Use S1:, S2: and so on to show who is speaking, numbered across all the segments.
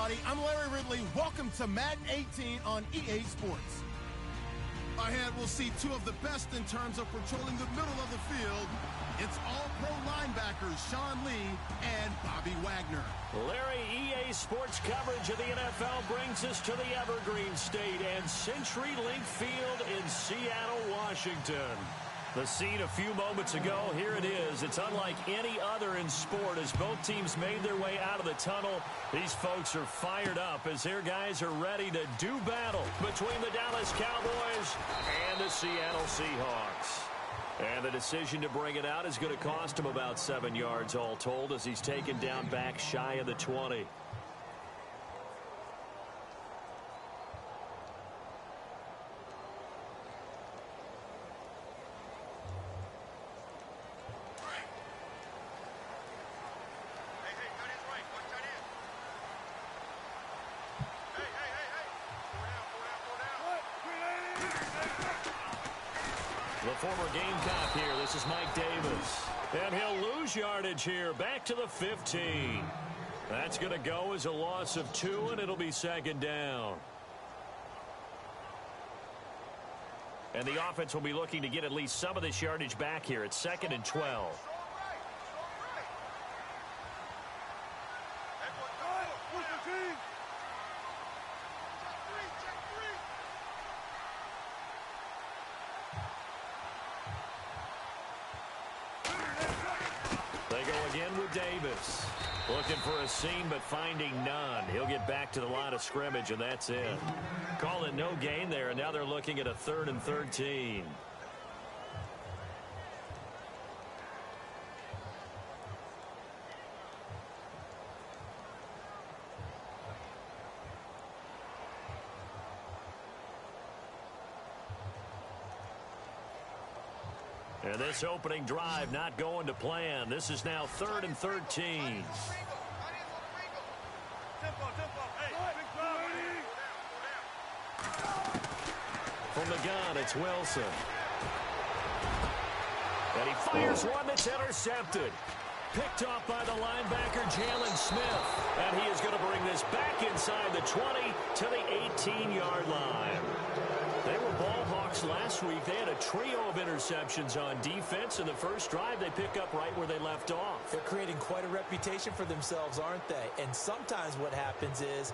S1: everybody. I'm Larry Ridley. Welcome to Madden 18 on EA Sports. Ahead, we'll see two of the best in terms of patrolling the middle of the field. It's all-pro linebackers Sean Lee and Bobby Wagner.
S2: Larry, EA Sports coverage of the NFL brings us to the Evergreen State and CenturyLink Field in Seattle, Washington. The scene a few moments ago, here it is. It's unlike any other in sport as both teams made their way out of the tunnel. These folks are fired up as their guys are ready to do battle between the Dallas Cowboys and the Seattle Seahawks. And the decision to bring it out is going to cost him about 7 yards all told as he's taken down back shy of the 20. The former Gamecock here. This is Mike Davis. And he'll lose yardage here. Back to the 15. That's going to go as a loss of 2, and it'll be second down. And the offense will be looking to get at least some of this yardage back here. It's 2nd and 12. Davis looking for a seam but finding none. He'll get back to the line of scrimmage, and that's it. Call it no gain there, and now they're looking at a 3rd and 13. And this opening drive not going to plan. This is now 3rd and 13. From the gun, it's Wilson. And he fires one that's intercepted. Picked off by the linebacker, Jalen Smith. And he is going to bring this back inside the 20 to the 18-yard line. They were ball hawks last week. They had a trio of interceptions on defense. In the first drive, they pick up right where they left off.
S3: They're creating quite a reputation for themselves, aren't they? And sometimes what happens is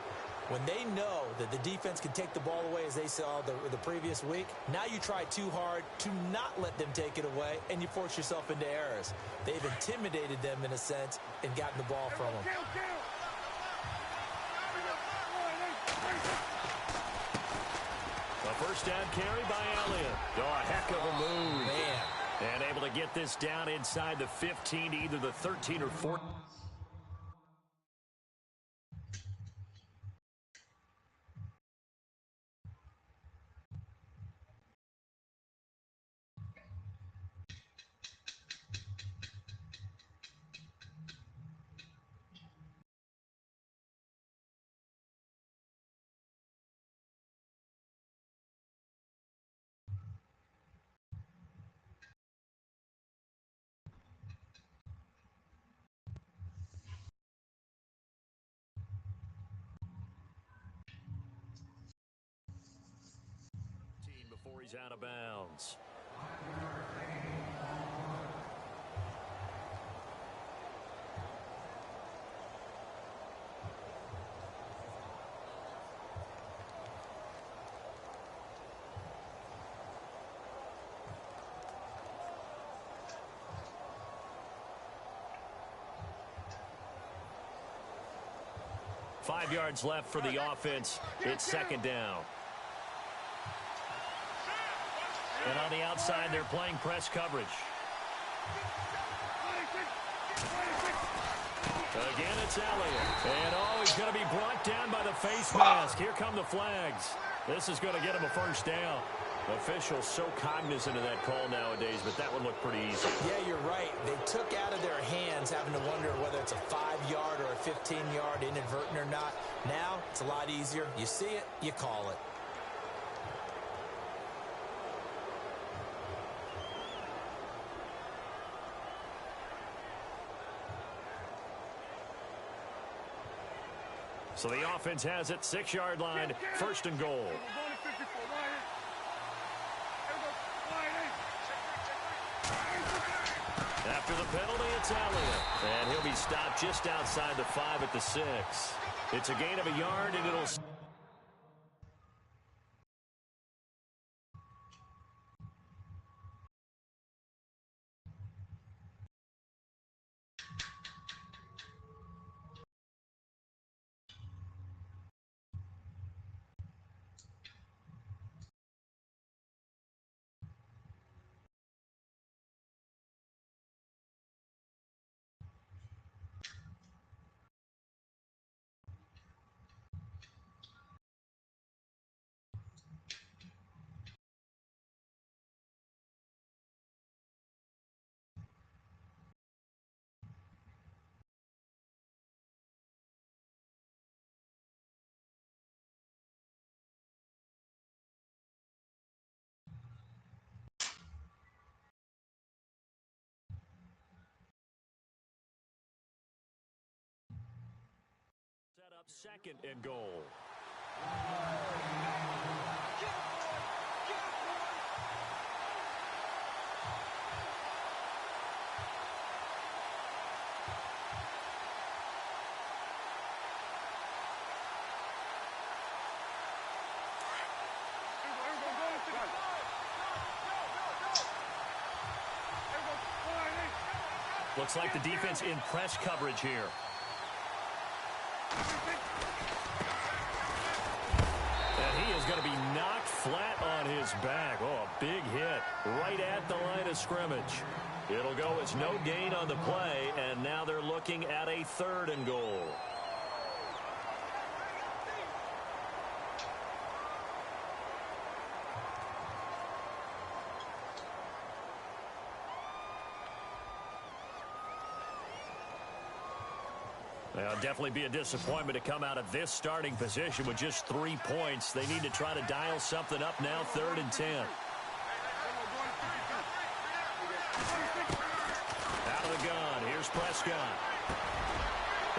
S3: when they know that the defense can take the ball away, as they saw the previous week, now you try too hard to not let them take it away, and you force yourself into errors. They've intimidated them in a sense and gotten the ball from them.
S2: A first down carry by Elliott. Oh, a heck of a move.
S3: Man.
S2: And able to get this down inside the 15 to either the 13 or 14. Before he's out of bounds. Five yards left for the offense. It's second down. And on the outside, they're playing press coverage. Again, it's Elliott. And, oh, he's going to be brought down by the face mask. Here come the flags. This is going to get him a first down. Officials so cognizant of that call nowadays, but that one looked pretty easy.
S3: Yeah, you're right. They took out of their hands having to wonder whether it's a 5-yard or a 15-yard inadvertent or not. Now, it's a lot easier. You see it, you call it.
S2: So the offense has it, 6-yard line, 1st and goal. After the penalty, it's Elliott. And he'll be stopped just outside the 5 at the 6. It's a gain of a yard, and it'll... Set up 2nd and goal. Looks like the defense in press coverage here. And he is going to be knocked flat on his back. Oh, a big hit right at the line of scrimmage. It'll go as no gain on the play, and now they're looking at a 3rd and goal. It'll definitely be a disappointment to come out of this starting position with just 3 points. They need to try to dial something up now, 3rd and 10. Out of the gun. Here's Prescott.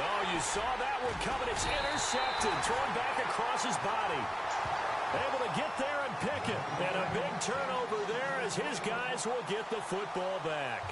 S2: Oh, you saw that one coming. It's intercepted. Thrown back across his body. Able to get there and pick it. And a big turnover there as his guys will get the football back.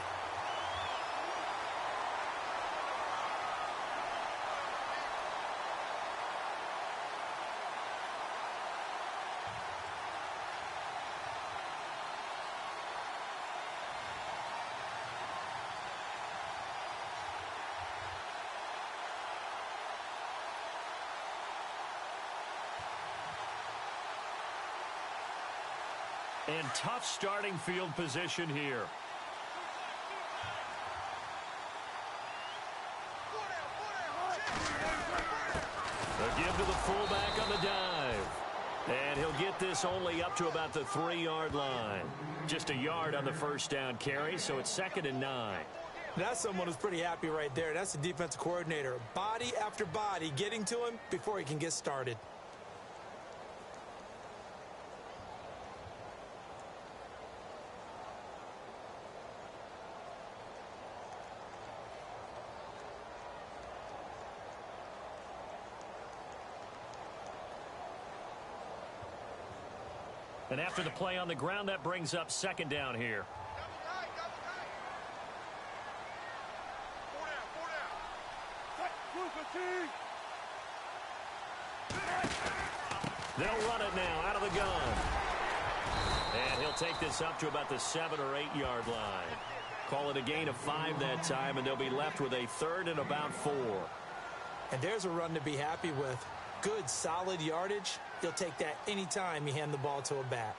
S2: And tough starting field position here. The give to the fullback on the dive. And he'll get this only up to about the 3-yard line. Just a yard on the 1st down carry, so it's 2nd and 9.
S3: That's someone who's pretty happy right there. That's the defensive coordinator. Body after body getting to him before he can get started.
S2: And after the play on the ground, that brings up 2nd down here. They'll run it now out of the gun. And he'll take this up to about the 7 or 8 yard line. Call it a gain of 5 that time, and they'll be left with a 3rd and about 4.
S3: And there's a run to be happy with. Good, solid yardage. He'll take that anytime you hand the ball to a back.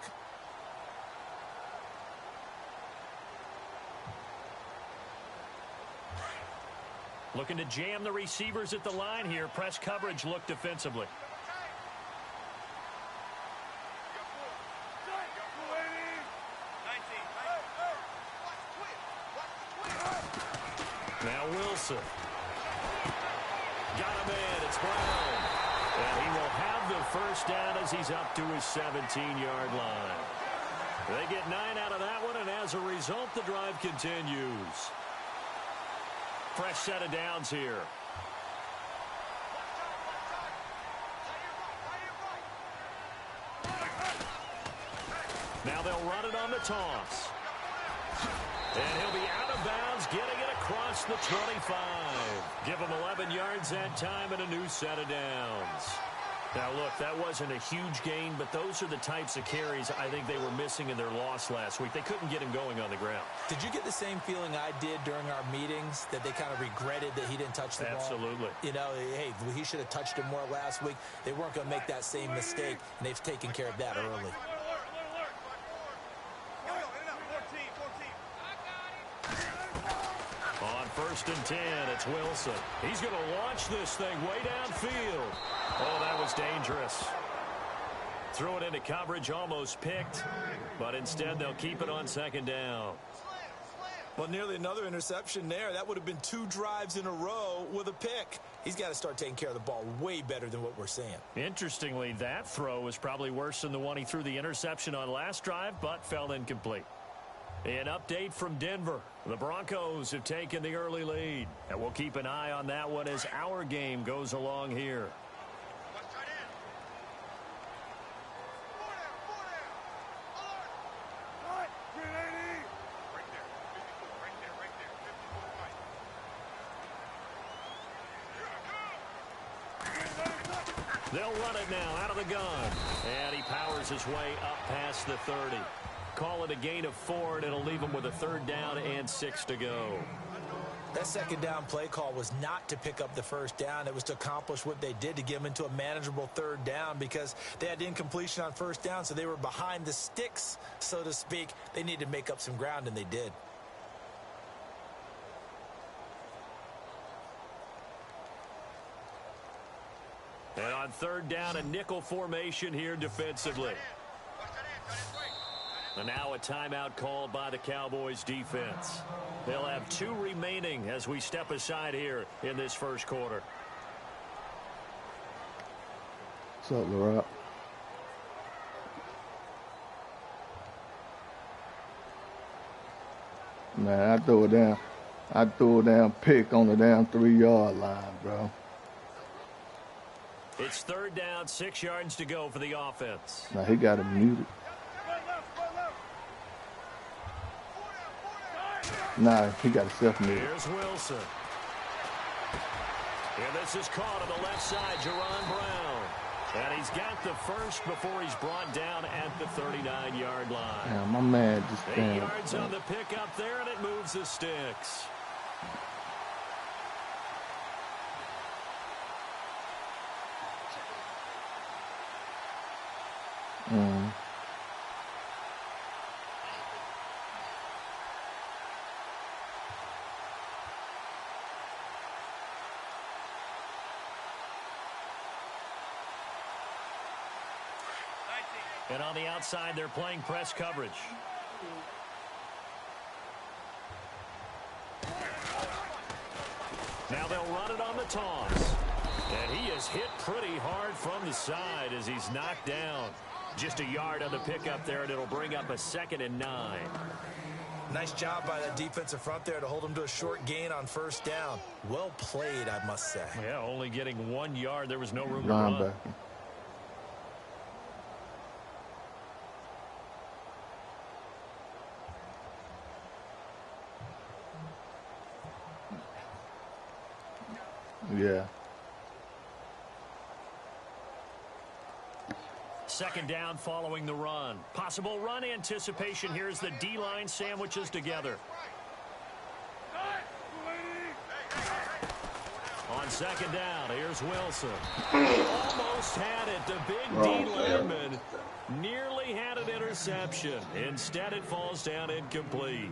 S2: Looking to jam the receivers at the line here. Press coverage look defensively. Now Wilson. Got a man. It's Brown. And he will have the 1st down as he's up to his 17-yard line. They get 9 out of that one, and as a result, the drive continues. Fresh set of downs here. Now they'll run it on the toss. And he'll be out of bounds, getting it across the 25. Give him 11 yards that time and a new set of downs. Now, look, that wasn't a huge gain, but those are the types of carries I think they were missing in their loss last week. They couldn't get him going on the ground.
S3: Did you get the same feeling I did during our meetings, that they kind of regretted that he didn't touch the ball?
S2: Absolutely.
S3: You know, hey, he should have touched it more last week. They weren't going to make that same mistake, and they've taken care of that early.
S2: On 1st and 10, it's Wilson. He's going to launch this thing way downfield. Oh, that was dangerous. Threw it into coverage, almost picked, but instead they'll keep it on 2nd down.
S3: Well, nearly another interception there. That would have been 2 drives in a row with a pick. He's got to start taking care of the ball way better than what we're seeing.
S2: Interestingly, that throw was probably worse than the one he threw the interception on last drive, but fell incomplete. An update from Denver. The Broncos have taken the early lead, and we'll keep an eye on that one as our game goes along here. They'll run it now out of the gun, and he powers his way up past the 30. Call it a gain of 4, and it'll leave him with a 3rd down and 6 to go.
S3: That 2nd down play call was not to pick up the 1st down. It was to accomplish what they did, to get them into a manageable 3rd down, because they had incompletion on 1st down, so they were behind the sticks, so to speak. They needed to make up some ground, and they did.
S2: And on 3rd down, a nickel formation here defensively. And now a timeout called by the Cowboys defense. They'll have 2 remaining as we step aside here in this 1st quarter.
S4: What's up, LaRock? Man, I threw a damn pick on the damn 3-yard line, bro.
S2: It's 3rd down, 6 yards to go for the offense.
S4: Now he got him muted. Nah, he got himself muted.
S2: Here's Wilson. And this is caught on the left side, Jerron Brown. And he's got the first before he's brought down at the 39-yard line.
S4: Yeah, my man just
S2: 8 yards on the pickup there, and it moves the sticks. And on the outside, they're playing press coverage. Now they'll run it on the toss. And he is hit pretty hard from the side as he's knocked down. Just a yard on the pickup there, and it'll bring up a 2nd and 9.
S3: Nice job by that defensive front there to hold him to a short gain on 1st down. Well played, I must say.
S2: Yeah, only getting 1 yard. There was no room to run.
S4: Yeah.
S2: 2nd down following the run. Possible run anticipation. Here's the D-line sandwiches together. On 2nd down, here's Wilson. Almost had it. The big D lineman nearly had an interception. Instead, it falls down incomplete.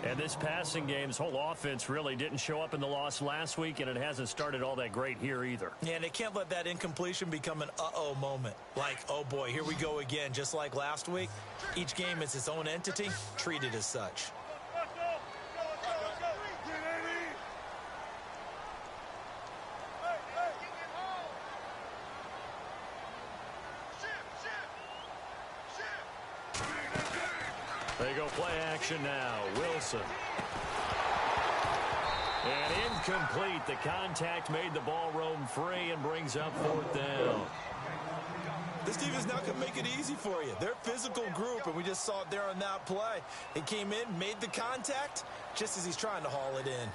S2: And this passing game's whole offense really didn't show up in the loss last week, and it hasn't started all that great here either.
S3: Yeah, and they can't let that incompletion become an uh-oh moment. Like, oh boy, here we go again, just like last week. Each game is its own entity, treated as such.
S2: They go play action now. Wilson. And incomplete. The contact made the ball roam free and brings up 4th down.
S3: This defense not going to make it easy for you. They're a physical group, and we just saw it there on that play. He came in, made the contact, just as he's trying to haul it in.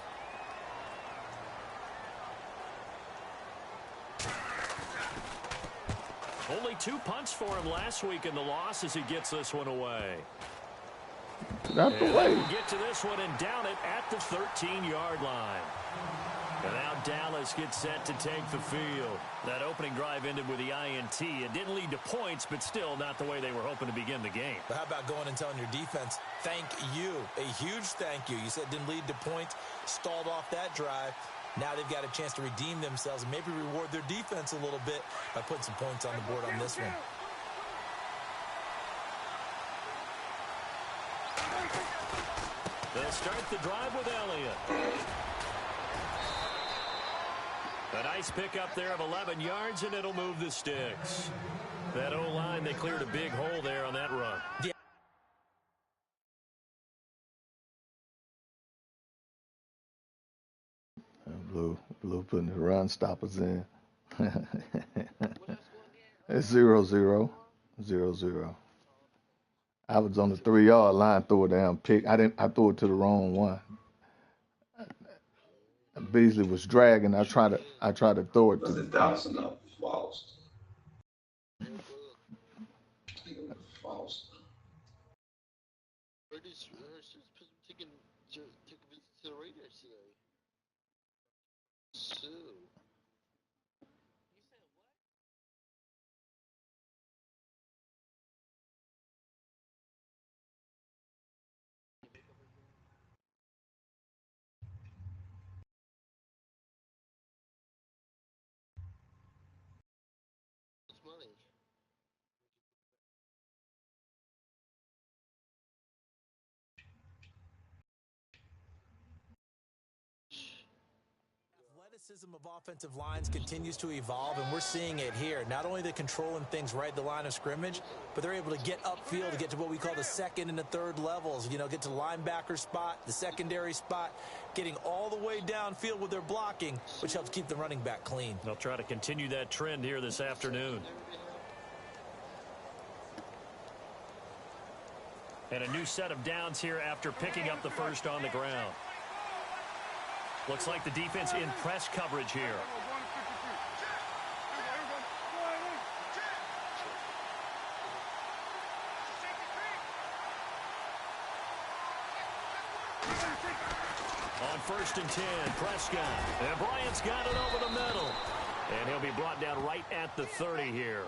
S2: Only 2 punts for him last week in the loss as he gets this one away.
S4: Not the way.
S2: We'll get to this one and down it at the 13-yard line. And now Dallas gets set to take the field. That opening drive ended with the INT. It didn't lead to points, but still not the way they were hoping to begin the game.
S3: But how about going and telling your defense, thank you, a huge thank you. You said it didn't lead to points, stalled off that drive. Now they've got a chance to redeem themselves and maybe reward their defense a little bit by putting some points on the board on this one.
S2: They'll start the drive with Elliott. A nice pickup there of 11 yards, and it'll move the sticks. That O-line, they cleared a big hole there on that run.
S3: Yeah.
S4: Blue putting the run stoppers in. It's 0-0. 0-0. I was on the 3-yard line, threw a damn pick. I threw it to the wrong one. Beasley was dragging. I tried to throw it to the
S5: False.
S3: Athleticism of offensive lines continues to evolve, and we're seeing it here. Not only they're controlling things right at the line of scrimmage, but they're able to get upfield to get to what we call the second and the third levels. You know, get to the linebacker spot, the secondary spot, getting all the way downfield with their blocking, which helps keep the running back clean.
S2: They'll try to continue that trend here this afternoon. And a new set of downs here after picking up the first on the ground. Looks like the defense in press coverage here. On 1st and 10, Prescott. And Bryant's got it over the middle. And he'll be brought down right at the 30 here.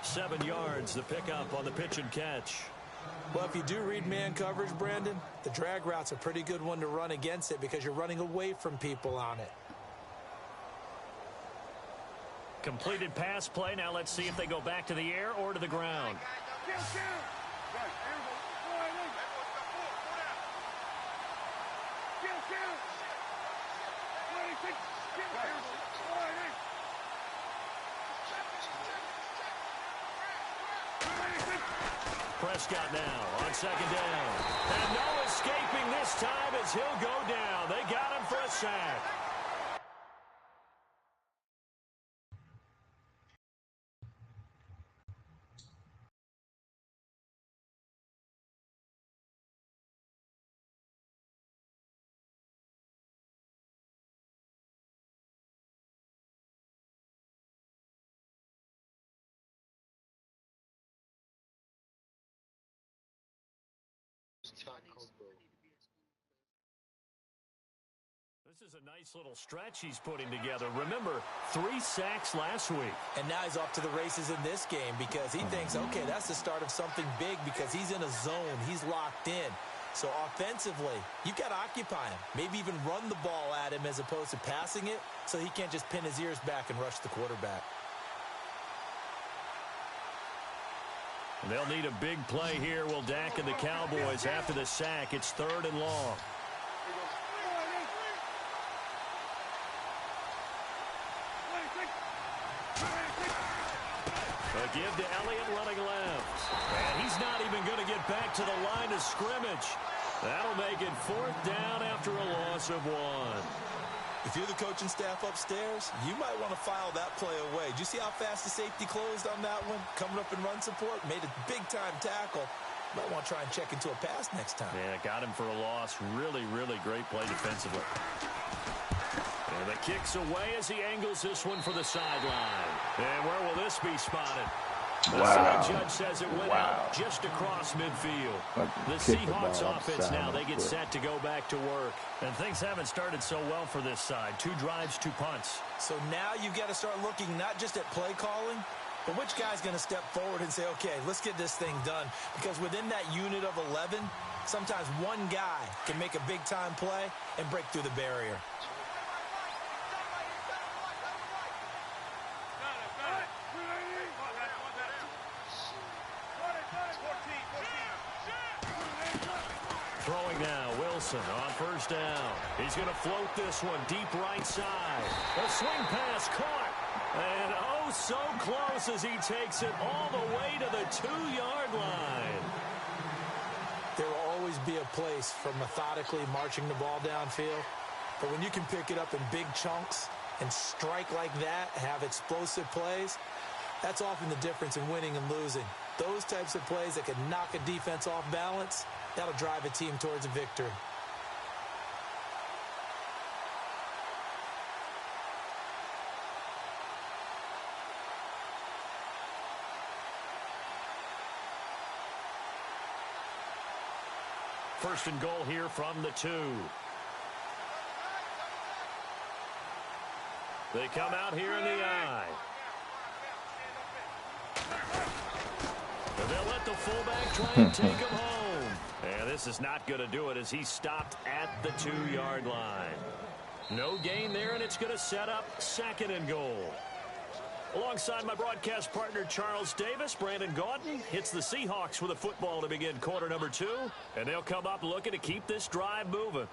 S2: 7 yards, the pickup on the pitch and catch.
S3: Well, if you do read man coverage, Brandon, the drag route's a pretty good one to run against it because you're running away from people on it.
S2: Completed pass play. Now let's see if they go back to the air or to the ground. Prescott now on 2nd down. And no escaping this time as he'll go down. They got him for a sack. This is a nice little stretch he's putting together. Remember, 3 sacks last week.
S3: And now he's off to the races in this game because he thinks, okay, that's the start of something big because he's in a zone. He's locked in. So offensively, you've got to occupy him. Maybe even run the ball at him as opposed to passing it so he can't just pin his ears back and rush the quarterback.
S2: They'll need a big play here, will Dak and the Cowboys after the sack. It's 3rd and long. A give to Elliott running left. And he's not even going to get back to the line of scrimmage. That'll make it 4th down after a loss of 1.
S3: If you're the coaching staff upstairs, you might want to file that play away. Did you see how fast the safety closed on that one? Coming up in run support, made a big-time tackle. Might want to try and check into a pass next time.
S2: Yeah, got him for a loss. Really, really great play defensively. And the kick's away as he angles this one for the sideline. And where will this be spotted?
S4: Wow.
S2: The judge says it went out just across midfield. The Seahawks offense now, they get set to go back to work. And things haven't started so well for this side. 2 drives, 2 punts.
S3: So now you've got to start looking not just at play calling, but which guy's going to step forward and say, okay, let's get this thing done. Because within that unit of 11, sometimes one guy can make a big-time play and break through the barrier.
S2: Throwing now, Wilson on first down. He's going to float this one deep right side. A swing pass caught. And oh, so close as he takes it all the way to the 2-yard line.
S3: There will always be a place for methodically marching the ball downfield. But when you can pick it up in big chunks and strike like that, have explosive plays, that's often the difference in winning and losing. Those types of plays that can knock a defense off balance, that'll drive a team towards a victory.
S2: First and goal here from the 2. They come out here in the I. And they'll let the fullback try and take him home. And this is not going to do it as he's stopped at the 2-yard line. No gain there, and it's going to set up second and goal. Alongside my broadcast partner, Charles Davis, Brandon Gaudin hits the Seahawks with a football to begin quarter number 2. And they'll come up looking to keep this drive moving.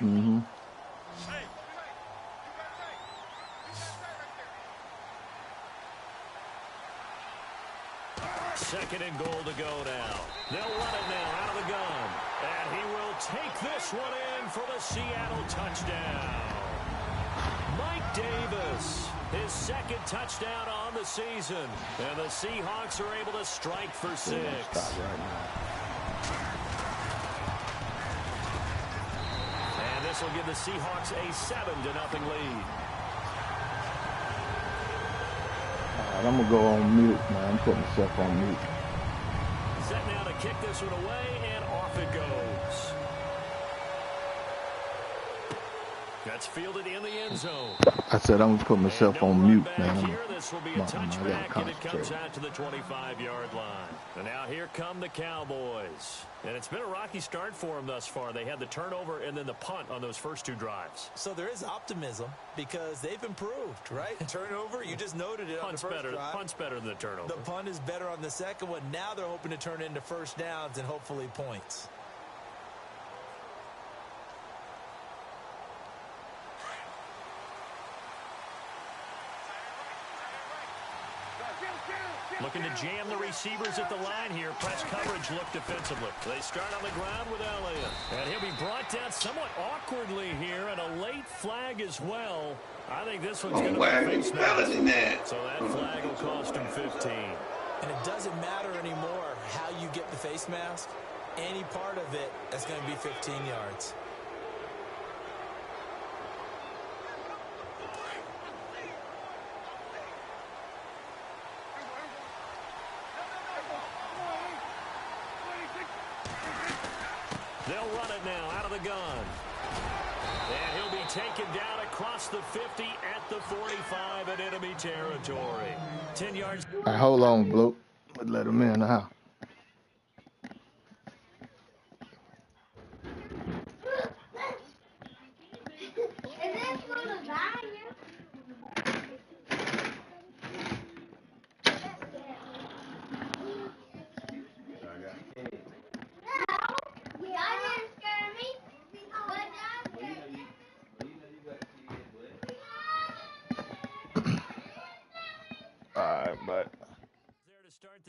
S4: Mm-hmm.
S2: Second and goal to go now. They'll run it now out of the gun. And he will take this one in for the Seattle touchdown. Mike Davis, his second touchdown on the season. And the Seahawks are able to strike for 6. And this will give the Seahawks a 7-0 lead.
S4: I'm going to go on mute, man. I'm putting myself on mute.
S2: Set now to kick this one away, and off it goes. That's fielded in the end zone.
S4: I said I'm going to put myself on mute, man.
S2: Here, this will be a touchback, and it comes out to the 25-yard line. And now here come the Cowboys. And it's been a rocky start for them thus far. They had the turnover and then the punt on those first 2 drives.
S3: So there is optimism because they've improved, right? Turnover, you just noted it on the first drive.
S2: Punt's better than the turnover.
S3: The punt is better on the second one. Now they're hoping to turn it into first downs and hopefully points.
S2: Looking to jam the receivers at the line here. Press coverage look defensively. They start on the ground with Elliott. And he'll be brought down somewhat awkwardly here, and a late flag as well. I think this one's going to be face mask. So that flag will cost him 15.
S3: And it doesn't matter anymore how you get the face mask. Any part of it, that's going to be 15 yards.
S2: They'll run it now out of the gun. And he'll be taken down across the 50 at the 45 in enemy territory. 10 yards.
S4: Right, hold on, Blue. Let him in now.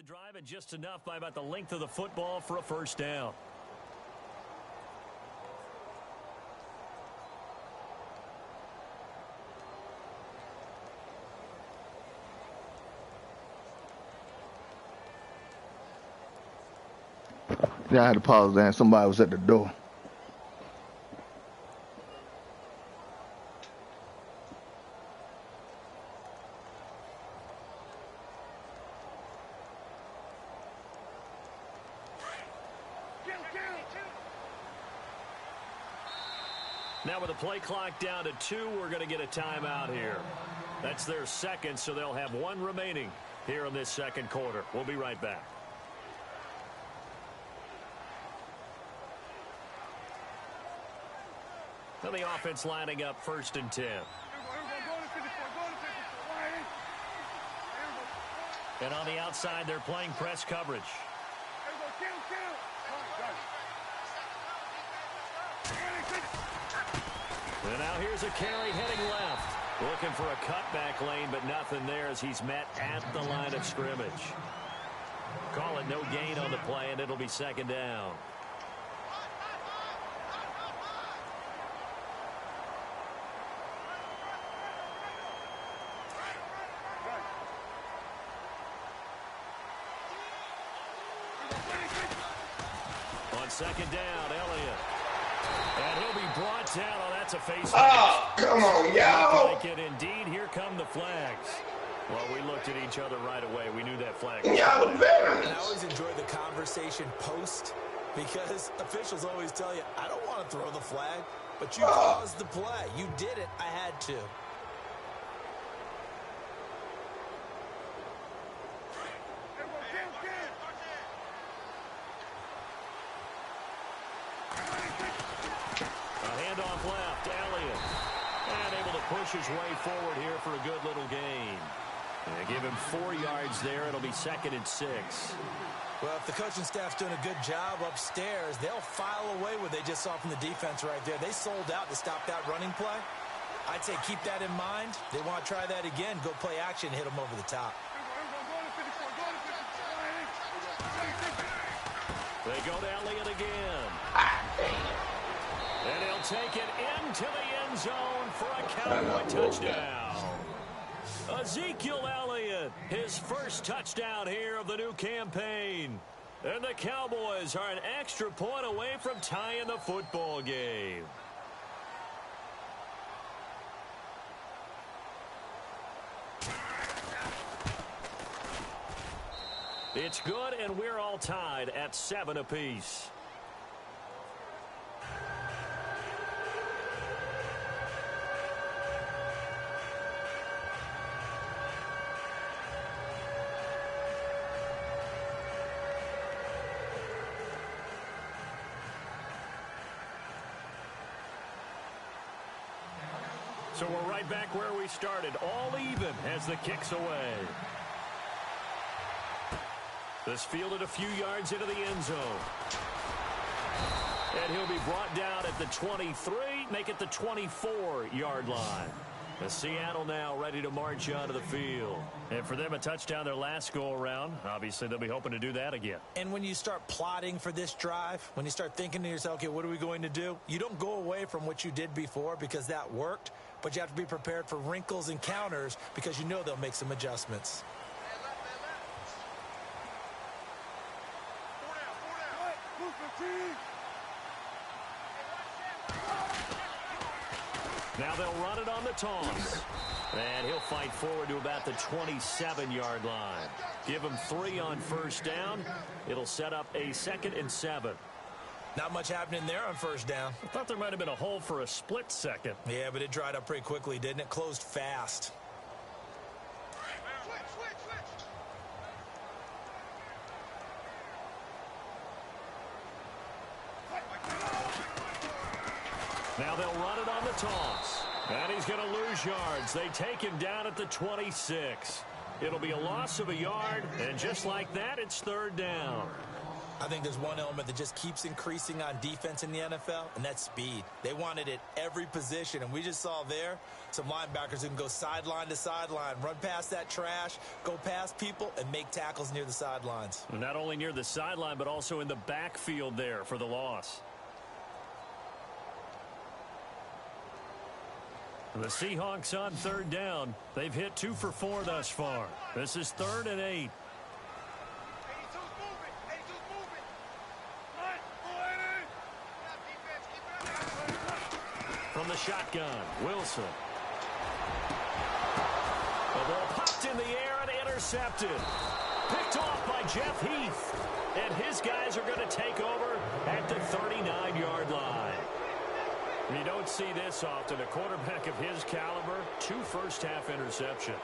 S2: drive and just enough by about the length of the football for a first down.
S4: Yeah, I had to pause there and somebody was at the door.
S2: Now with the play clock down to 2, we're going to get a timeout here. That's their second, so they'll have 1 remaining here in this second quarter. We'll be right back. So the offense lining up 1st and 10. And on the outside, they're playing press coverage. And now here's a carry heading left. Looking for a cutback lane, but nothing there as he's met at the line of scrimmage. Call it no gain on the play, and it'll be 2nd down. On 2nd down, Elliott. And he'll be brought down. Oh, that's a face.
S5: Oh, come on, y'all.
S2: Like it indeed. Here come the flags. Well, we looked at each other right away. We knew that flag.
S5: Y'all the veterans.
S3: I always enjoy the conversation post because officials always tell you, I don't want to throw the flag, but you caused the play. You did it. I had to.
S2: Push his way forward here for a good little gain. And give him 4 yards there. It'll be 2nd and 6.
S3: Well, if the coaching staff's doing a good job upstairs, they'll file away what they just saw from the defense right there. They sold out to stop that running play. I'd say keep that in mind. They want to try that again. Go play action, hit them over the top.
S2: They go to Elliott again. And he'll take it into the end zone for a Cowboy touchdown. Ezekiel Elliott, his first touchdown here of the new campaign. And the Cowboys are an extra point away from tying the football game. It's good, and we're all tied at 7 apiece. So we're right back where we started, all even as the kick's away. This fielded a few yards into the end zone. And he'll be brought down at the 23, make it the 24-yard line. As Seattle now ready to march onto the field. And for them, a touchdown their last go-around. Obviously, they'll be hoping to do that again.
S3: And when you start plotting for this drive, when you start thinking to yourself, okay, what are we going to do? You don't go away from what you did before because that worked, but you have to be prepared for wrinkles and counters because you know they'll make some adjustments.
S2: Now they'll run it on the toss. And he'll fight forward to about the 27-yard line. Give him 3 on first down. It'll set up a 2nd and 7.
S3: Not much happening there on first down.
S2: I thought there might have been a hole for a split second.
S3: Yeah, but it dried up pretty quickly, didn't it? Closed fast.
S2: Now they'll run it on the toss. And he's going to lose yards. They take him down at the 26. It'll be a loss of a yard, and just like that, it's 3rd down.
S3: I think there's one element that just keeps increasing on defense in the NFL, and that's speed. They want it at every position, and we just saw there some linebackers who can go sideline to sideline, run past that trash, go past people, and make tackles near the sidelines.
S2: Not only near the sideline, but also in the backfield there for the loss. The Seahawks on third down. They've hit 2 for 4 thus far. This is 3rd and 8. From the shotgun, Wilson. The ball popped in the air and intercepted. Picked off by Jeff Heath. And his guys are going to take over at the 39-yard line. You don't see this often. A quarterback of his caliber, 2 first-half interceptions.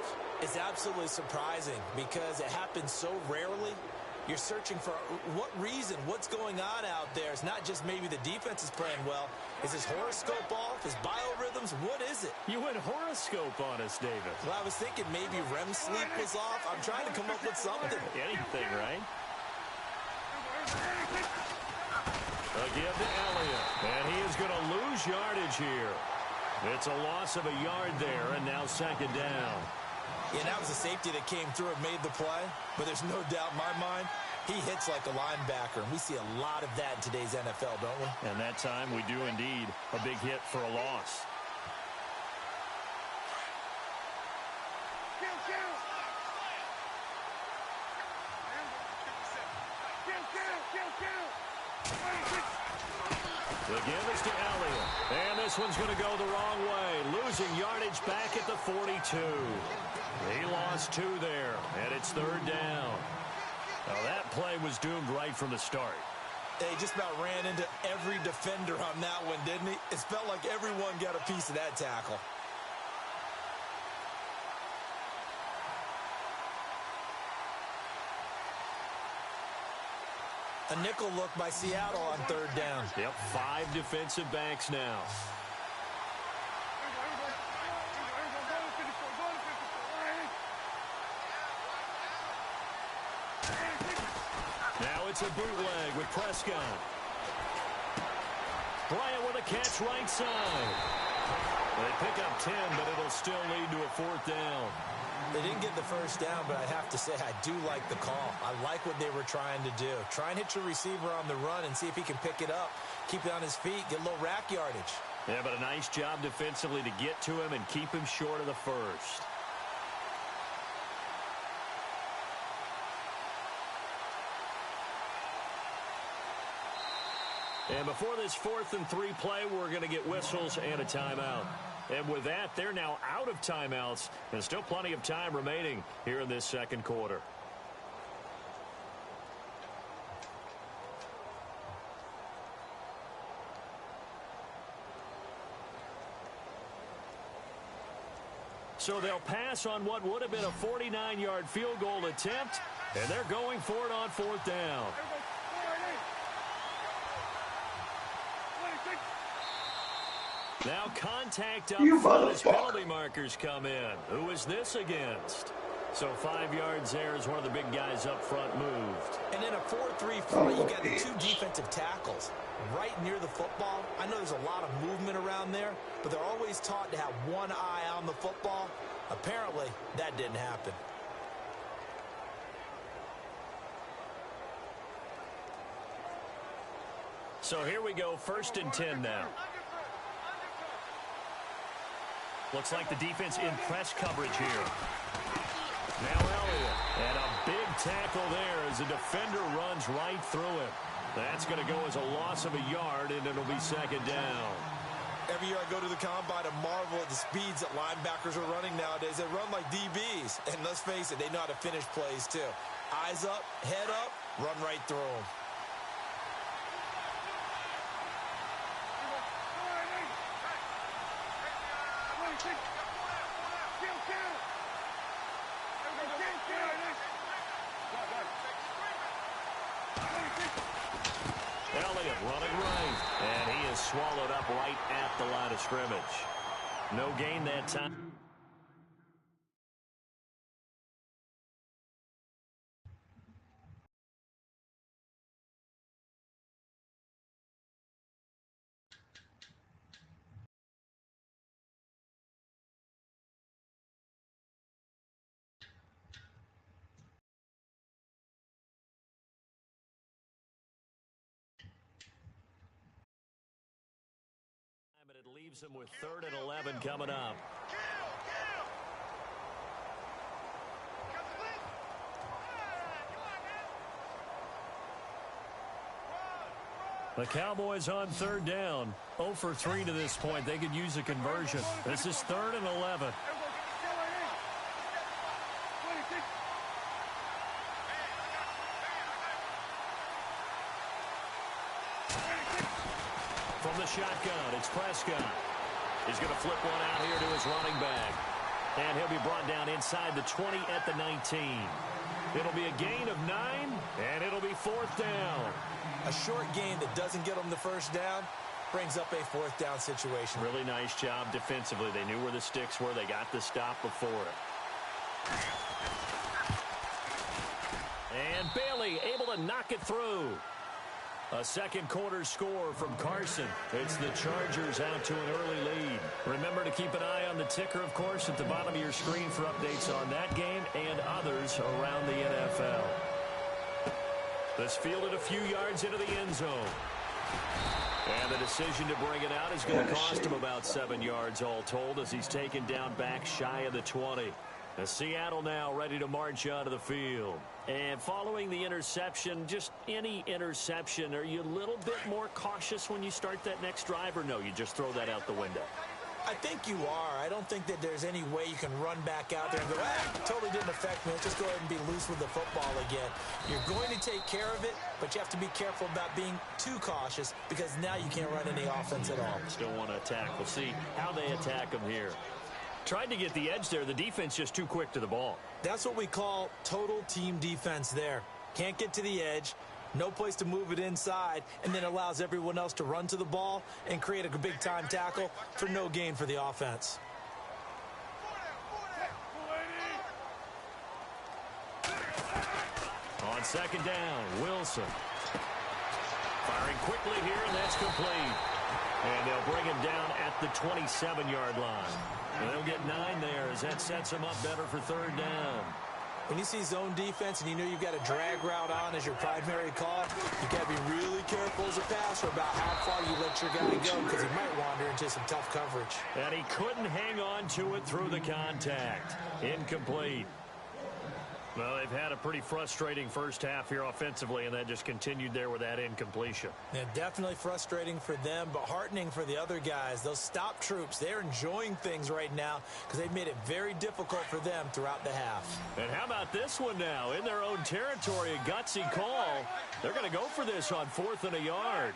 S3: It's absolutely surprising because it happens so rarely. You're searching for what reason, what's going on out there. It's not just maybe the defense is playing well. Is his horoscope off? His biorhythms? What is it?
S2: You went horoscope on us, David.
S3: Well, I was thinking maybe REM sleep was off. I'm trying to come up with something.
S2: Anything, right? Again to Elliott. And he is going to lose yardage here. It's a loss of a yard there, and now 2nd down.
S3: Yeah, that was a safety that came through and made the play. But there's no doubt in my mind, he hits like a linebacker. And we see a lot of that in today's NFL, don't we?
S2: And that time we do indeed a big hit for a loss. Again, it's to Elliott. And this one's going to go the wrong way. Losing yardage back at the 42. He lost 2 there, and it's 3rd down. Now, that play was doomed right from the start.
S3: They just about ran into every defender on that one, didn't he? It felt like everyone got a piece of that tackle. A nickel look by Seattle on 3rd down.
S2: Yep, 5 defensive backs now. Now it's a bootleg with Prescott. Bryant with a catch right side. They pick up 10, but it'll still lead to a 4th down.
S3: They didn't get the first down, but I have to say I do like the call. I like what they were trying to do. Try and hit your receiver on the run and see if he can pick it up. Keep it on his feet, get a little rack yardage.
S2: Yeah, but a nice job defensively to get to him and keep him short of the first. And before this 4th and 3 play, we're going to get whistles and a timeout. And with that, they're now out of timeouts. And still plenty of time remaining here in this 2nd quarter. So they'll pass on what would have been a 49-yard field goal attempt. And they're going for it on 4th down. Now contact up front as penalty markers come in. Who is this against? So 5 yards there as one of the big guys up front moved.
S3: And in a 4-3 front, you got the 2 defensive tackles right near the football. I know there's a lot of movement around there, but they're always taught to have one eye on the football. Apparently, that didn't happen.
S2: So here we go, 1st and 10 now. Looks like the defense in press coverage here. Now Elliott. And a big tackle there as the defender runs right through him. That's going to go as a loss of a yard, and it'll be 2nd down.
S3: Every year I go to the combine and marvel at the speeds that linebackers are running nowadays. They run like DBs. And let's face it, they know how to finish plays too. Eyes up, head up, run right through them.
S2: Elliott running right, and he is swallowed up right at the line of scrimmage. No gain that time. leaves them with 3rd and 11 coming up. The Cowboys on 3rd down. 0 for 3 to this point. They could use a conversion. This is 3rd and 11. From the shotgun, it's Prescott. He's going to flip one out here to his running back. And he'll be brought down inside the 20 at the 19. It'll be a gain of 9, and it'll be 4th down.
S3: A short gain that doesn't get them the first down brings up a 4th down situation.
S2: Really nice job defensively. They knew where the sticks were. They got the stop before it. And Bailey able to knock it through. A second quarter score from Carson. It's the Chargers out to an early lead. Remember to keep an eye on the ticker, of course, at the bottom of your screen for updates on that game and others around the NFL. This fielded a few yards into the end zone. And the decision to bring it out is going to cost him about 7 yards all told as he's taken down back shy of the 20. Seattle now ready to march onto the field. And following the interception, just any interception, are you a little bit more cautious when you start that next drive, or no, you just throw that out the window?
S3: I think you are. I don't think that there's any way you can run back out there and go, totally didn't affect me. Let's just go ahead and be loose with the football again. You're going to take care of it, but you have to be careful about being too cautious because now you can't run any offense at all.
S2: Still want to attack. We'll see how they attack them here. Tried to get the edge there. The defense just too quick to the ball.
S3: That's what we call total team defense there. Can't get to the edge, no place to move it inside, and then allows everyone else to run to the ball and create a big-time tackle for no gain for the offense.
S2: On 2nd down, Wilson. Firing quickly here, and that's complete. And they'll bring him down at the 27-yard line. And they'll get 9 there as that sets him up better for 3rd down.
S3: When you see zone defense and you know you've got a drag route on as your primary call, you've got to be really careful as a passer about how far you let your guy go because he might wander into some tough coverage.
S2: And he couldn't hang on to it through the contact. Incomplete. Well, they've had a pretty frustrating first half here offensively, and that just continued there with that incompletion.
S3: Yeah, definitely frustrating for them, but heartening for the other guys. Those stop troops, they're enjoying things right now because they've made it very difficult for them throughout the half.
S2: And how about this one now? In their own territory, a gutsy call. They're going to go for this on 4th and a yard.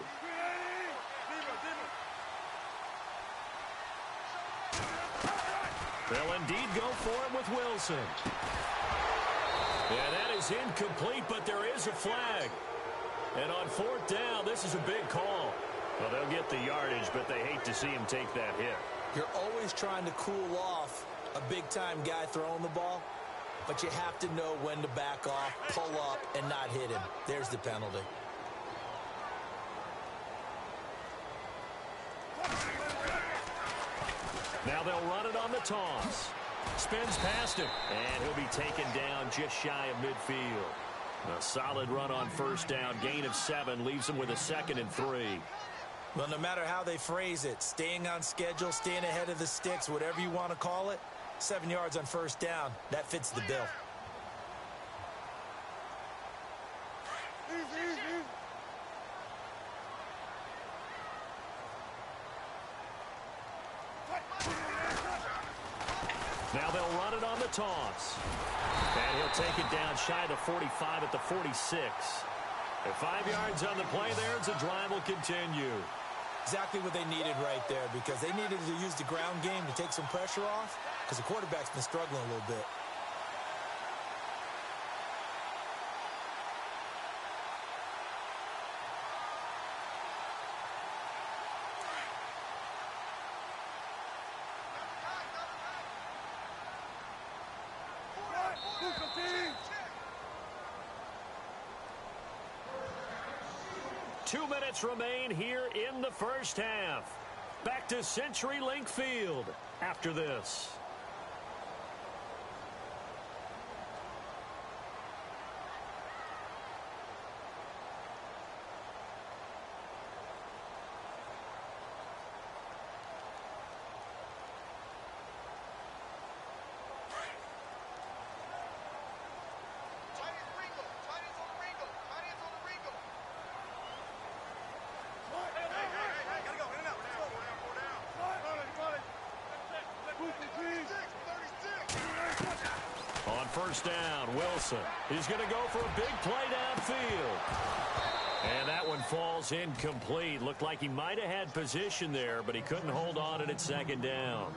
S2: They'll indeed go for it with Wilson. Yeah, that is incomplete, but there is a flag. And on 4th down, this is a big call. Well, they'll get the yardage, but they hate to see him take that hit.
S3: You're always trying to cool off a big-time guy throwing the ball, but you have to know when to back off, pull up, and not hit him. There's the penalty.
S2: Now they'll run it on the toss. Spins past him, and he'll be taken down just shy of midfield. A solid run on 1st down, gain of 7, leaves him with a 2nd and 3.
S3: Well, no matter how they phrase it, staying on schedule, staying ahead of the sticks, whatever you want to call it, 7 yards on 1st down, that fits the bill.
S2: Now they'll run it on the toss. And he'll take it down shy of the 45 at the 46. At 5 yards on the play there, the drive will continue.
S3: Exactly what they needed right there because they needed to use the ground game to take some pressure off because the quarterback's been struggling a little bit.
S2: Two minutes remain here in the first half. Back to CenturyLink Field after this. first down. Wilson. He's going to go for a big play downfield. And that one falls incomplete. Looked like he might have had position there, but he couldn't hold on at second down.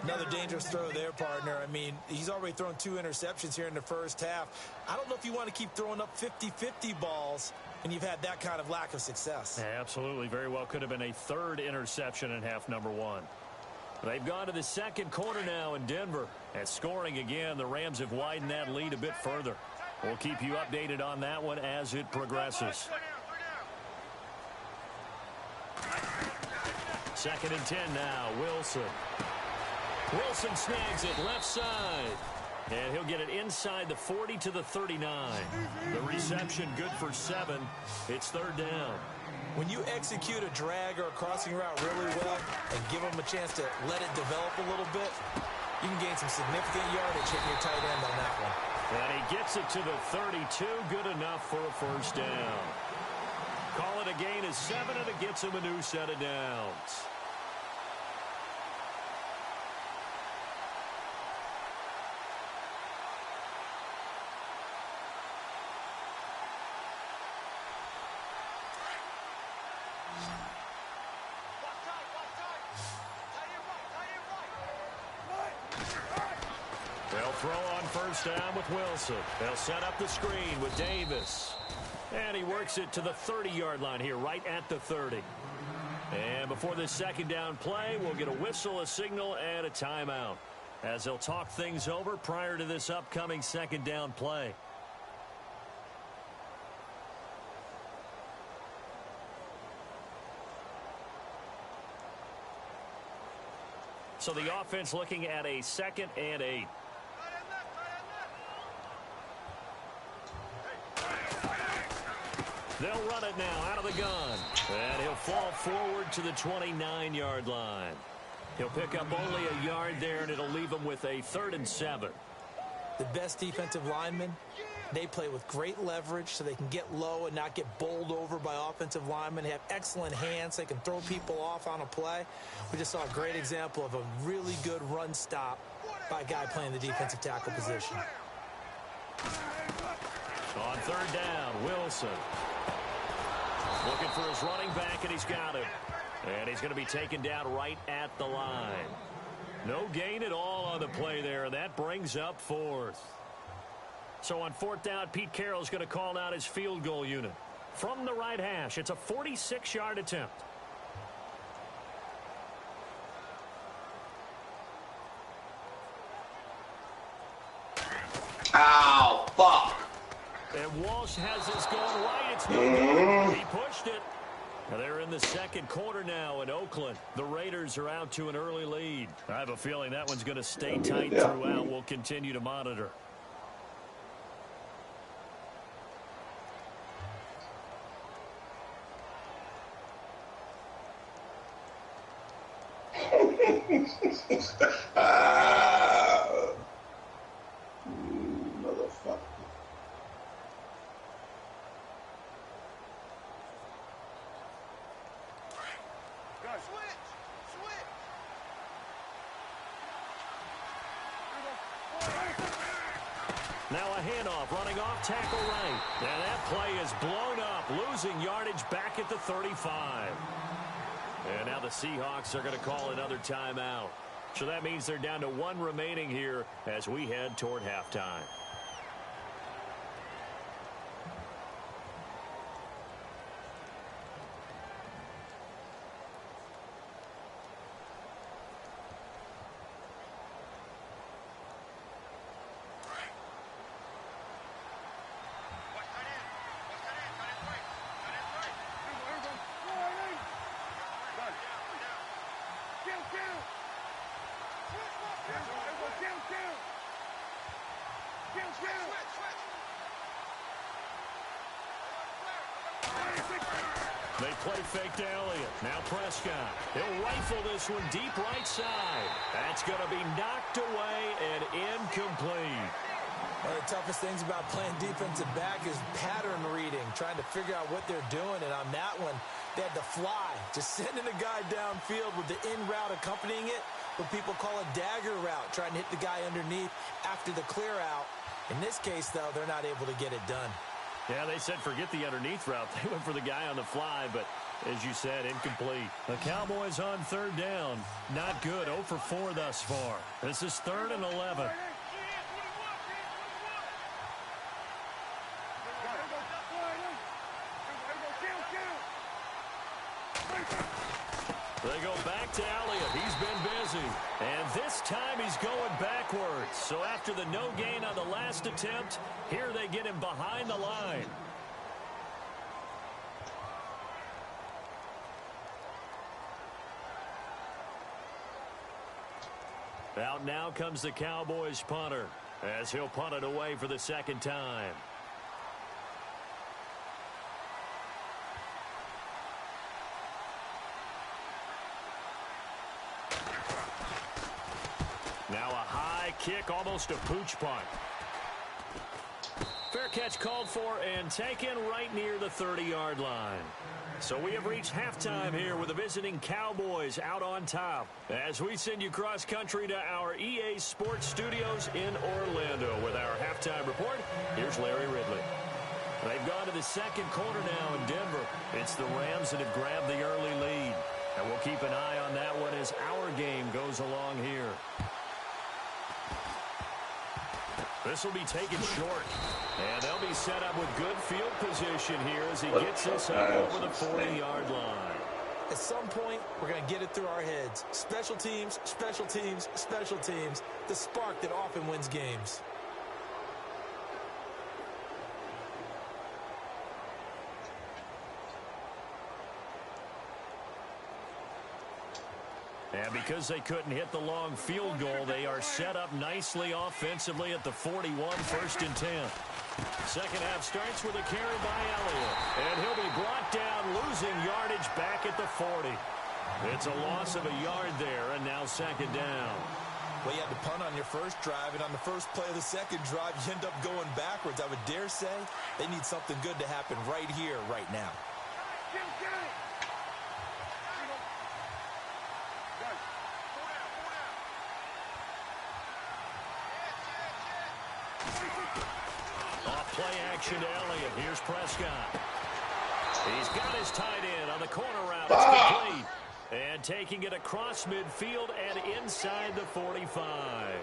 S3: Another dangerous throw there, partner. I mean, he's already thrown 2 interceptions here in the first half. I don't know if you want to keep throwing up 50-50 balls, and you've had that kind of lack of success.
S2: Yeah, absolutely. Very well could have been a 3rd interception in half number 1. They've gone to the second quarter now in Denver. And scoring again, the Rams have widened that lead a bit further. We'll keep you updated on that one as it progresses. 2nd and 10 now. Wilson. Wilson snags it left side. And he'll get it inside the 40 to the 39. The reception good for 7. It's 3rd down.
S3: When you execute a drag or a crossing route really well and give them a chance to let it develop a little bit, you can gain some significant yardage hitting your tight end on that one.
S2: And he gets it to the 32. Good enough for a first down. Call it a gain of 7, and it gets him a new set of downs. They'll throw on first down with Wilson. They'll set up the screen with Davis. And he works it to the 30-yard line here, right at the 30. And before this second down play, we'll get a whistle, a signal, and a timeout, as they'll talk things over prior to this upcoming second down play. So the offense looking at a 2nd and 8. They'll run it now out of the gun. And he'll fall forward to the 29-yard line. He'll pick up only a yard there, and it'll leave him with a 3rd and 7.
S3: The best defensive linemen, they play with great leverage so they can get low and not get bowled over by offensive linemen. They have excellent hands. They can throw people off on a play. We just saw a great example of a really good run stop by a guy playing the defensive tackle position.
S2: On 3rd down, Wilson. Looking for his running back, and he's got him. And he's going to be taken down right at the line. No gain at all on the play there, and that brings up 4th. So on 4th down, Pete Carroll's going to call out his field goal unit. From the right hash, it's a 46-yard attempt.
S5: Ow, fuck.
S2: And Walsh has this going right. It's no good. He pushed it. Now they're in the second quarter now in Oakland. The Raiders are out to an early lead. I have a feeling that one's going to stay tight throughout. We'll continue to monitor.
S5: Motherfucker.
S2: Now a handoff, running off tackle right. And that play is blown up, losing yardage back at the 35. And now the Seahawks are going to call another timeout. So that means they're down to 1 remaining here as we head toward halftime. They play fake to Elliott. Now Prescott. He'll rifle this one deep right side. That's going to be knocked away and incomplete.
S3: One of the toughest things about playing defensive back is pattern reading, trying to figure out what they're doing. And on that one, They had to fly, just sending a guy downfield with the in route accompanying it, what people call a dagger route, trying to hit the guy underneath after the clear out. In this case, though, they're not able to get it done.
S2: Yeah, they said forget the underneath route. They went for the guy on the fly, but as you said, incomplete. The Cowboys on third down. Not good. 0 for 4 thus far. This is 3rd and 11. They go back to Elliott. He's been busy. And this time he's going backwards. So after the no gain on the last attempt, here they get him behind the line. Out now comes the Cowboys punter as he'll punt it away for the second time. Now a high kick, almost a pooch punt. Fair catch called for and taken right near the 30-yard line. So we have reached halftime here with the visiting Cowboys out on top. As we send you cross-country to our EA Sports Studios in Orlando with our halftime report, here's Larry Ridley. They've gone to the second quarter now in Denver. It's the Rams that have grabbed the early lead. And we'll keep an eye on that one as our game goes along here. This will be taken short. And they'll be set up with good field position here as he gets this up over the 40-yard line.
S3: At some point, we're going to get it through our heads. Special teams, special teams, special teams. The spark that often wins games.
S2: And because they couldn't hit the long field goal, they are set up nicely offensively at the 41, 1st and 10. Second half starts with a carry by Elliott. And he'll be brought down, losing yardage back at the 40. It's a loss of a yard there, and now second down.
S3: Well, you had to punt on your first drive, and on the first play of the second drive, you end up going backwards. I would dare say they need something good to happen right here, right now.
S2: Play action to Elliott. Here's Prescott. He's got his tight end on the corner route. It's complete. And taking it across midfield and inside the 45.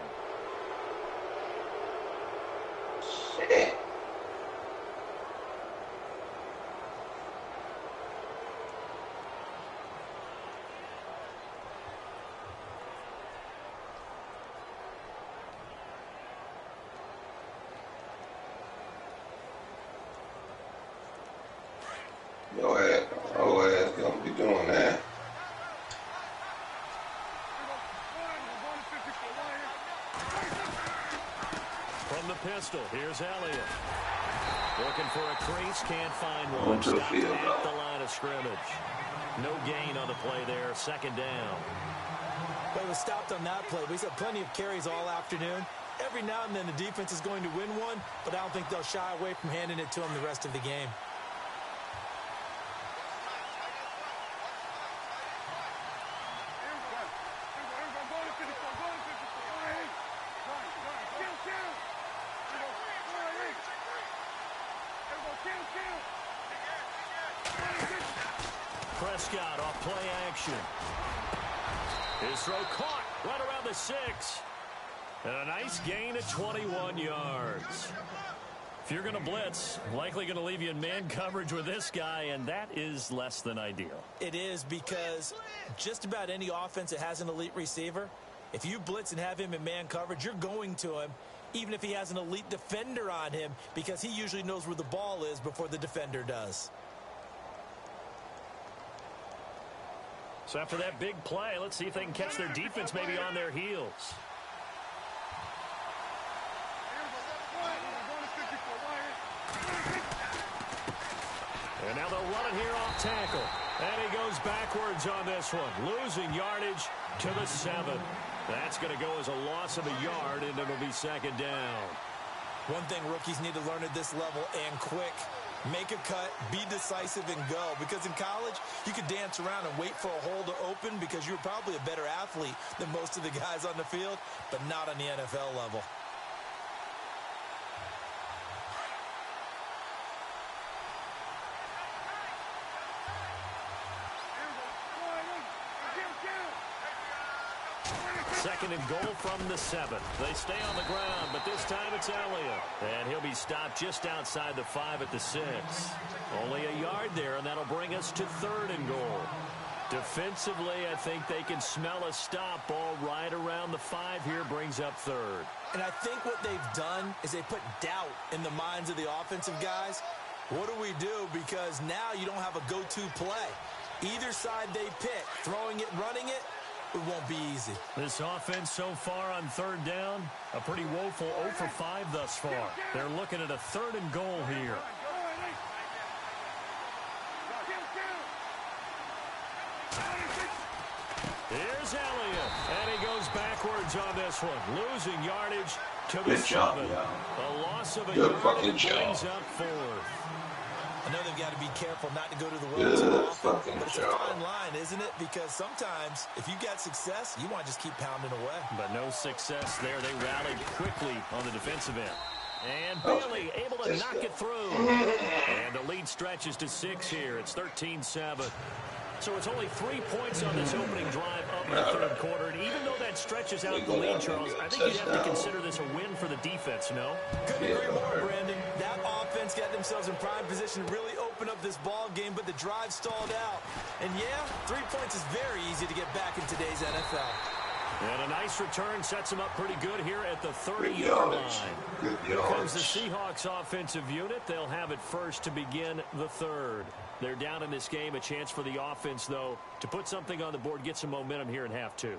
S5: Your ass gonna be doing that.
S2: From the pistol, here's Elliott. Looking for a crease, can't find one. Stopped at the line of scrimmage. No gain on the play there, second down.
S3: Well, he was stopped on that play. We've had plenty of carries all afternoon. Every now and then the defense is going to win one, but I don't think they'll shy away from handing it to him the rest of the game.
S2: Prescott off play action. His throw caught right around the 6. And a nice gain of 21 yards. If you're going to blitz, likely going to leave you in man coverage with this guy, and that is less than ideal.
S3: It is, because just about any offense that has an elite receiver, if you blitz and have him in man coverage, you're going to him, even if he has an elite defender on him, because he usually knows where the ball is before the defender does.
S2: So after that big play, let's see if they can catch their defense maybe on their heels. And now they'll run it here off tackle. And he goes backwards on this one, losing yardage to the 7. That's going to go as a loss of a yard, and it'll be second down.
S3: One thing rookies need to learn at this level, and quick, Make a cut, be decisive, and go. Because in college, you could dance around and wait for a hole to open because you're probably a better athlete than most of the guys on the field, but not on the NFL level.
S2: Second and goal from the 7. They stay on the ground, but this time it's Elliott. And he'll be stopped just outside the 5 at the 6. Only a yard there, and that'll bring us to 3rd and goal. Defensively, I think they can smell a stop. Ball right around the 5 here brings up 3rd.
S3: And I think what they've done is they put doubt in the minds of the offensive guys. What do we do? Because now you don't have a go-to play. Either side they pick, throwing it, running it, it won't be easy.
S2: This offense so far on 3rd down, a pretty woeful 0 for 5 thus far. They're looking at a 3rd and goal here. Here's Elliott, and he goes backwards on this one, losing yardage to the 7. A loss of a yard brings up 4th.
S3: I know they've got to be careful not to go to the well too often, but it's a fine line, isn't it? Because sometimes, if you got success, you want to just keep pounding away.
S2: But no success there. They rallied quickly on the defensive end. And Bailey able to knock it through. And the lead stretches to 6 here. It's 13-7. So it's only 3 points on this opening drive of the 3rd quarter. And even though that stretches out the lead, Charles, I think you'd have to consider this a win for the defense, no?
S3: Couldn't agree more, Brandon. That offense got themselves in prime position to really open up this ball game, but the drive stalled out. And yeah, 3 points is very easy to get back in today's NFL.
S2: And a nice return sets them up pretty good here at the 30-yard line. Here comes the Seahawks offensive unit. They'll have it first to begin the 3rd. They're down in this game. A chance for the offense, though, to put something on the board, get some momentum here in half 2.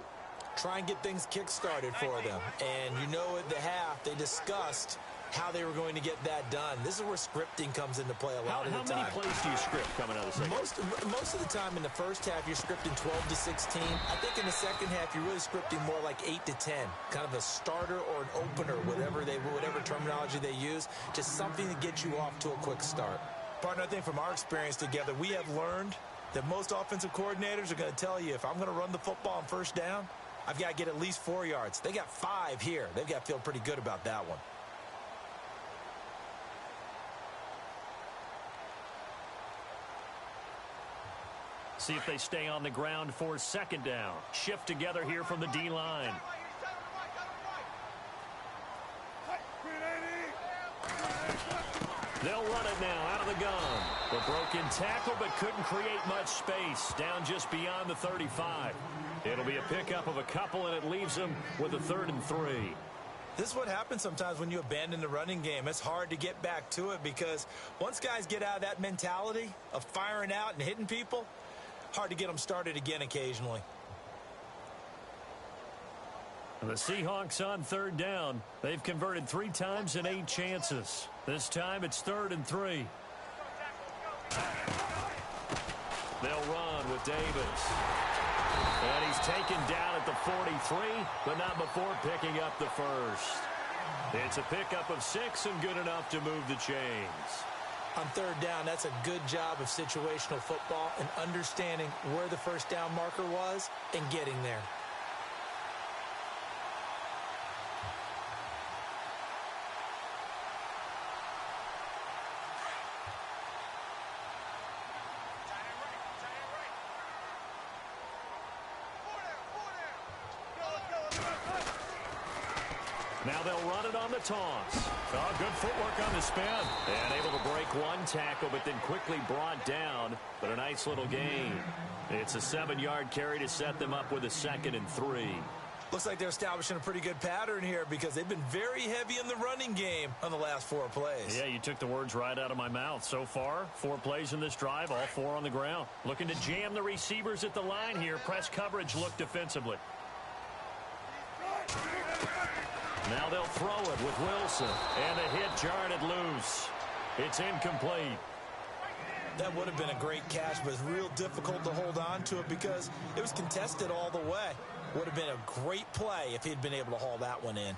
S3: Try and get things kick-started for them. And you know at the half, they discussed how they were going to get that done. This is where scripting comes into play a lot of the time.
S2: How many plays do you script coming out of the second?
S3: Most of the time in the first half, you're scripting 12 to 16. I think in the second half, you're really scripting more like 8 to 10. Kind of a starter or an opener, whatever terminology they use. Just something to get you off to a quick start. Partner, I think from our experience together, we have learned that most offensive coordinators are going to tell you, if I'm going to run the football on 1st down, I've got to get at least 4 yards. They got 5 here. They've got to feel pretty good about that one.
S2: See if they stay on the ground for 2nd down. Shift together here from the D-line. They'll run it now out of the gun. The broken tackle, but couldn't create much space. Down just beyond the 35. It'll be a pickup of a couple, and it leaves them with a 3rd and 3.
S3: This is what happens sometimes when you abandon the running game. It's hard to get back to it because once guys get out of that mentality of firing out and hitting people, hard to get them started again occasionally.
S2: The Seahawks on 3rd down. They've converted 3 times in 8 chances. This time it's 3rd and 3. They'll run with Davis. And he's taken down at the 43, but not before picking up the 1st. It's a pickup of 6 and good enough to move the chains.
S3: On 3rd down, that's a good job of situational football and understanding where the 1st down marker was and getting there.
S2: Now they'll run it on the toss. Oh, good footwork on the spin. And able to break one tackle, but then quickly brought down. But a nice little gain. It's a 7-yard carry to set them up with a 2nd and 3.
S3: Looks like they're establishing a pretty good pattern here because they've been very heavy in the running game on the last 4 plays.
S2: Yeah, you took the words right out of my mouth. So far, 4 plays in this drive, all 4 on the ground. Looking to jam the receivers at the line here. Press coverage look defensively. Now they'll throw it with Wilson. And a hit jarred it loose. It's incomplete.
S3: That would have been a great catch, but it's real difficult to hold on to it because it was contested all the way. Would have been a great play if he'd been able to haul that one in.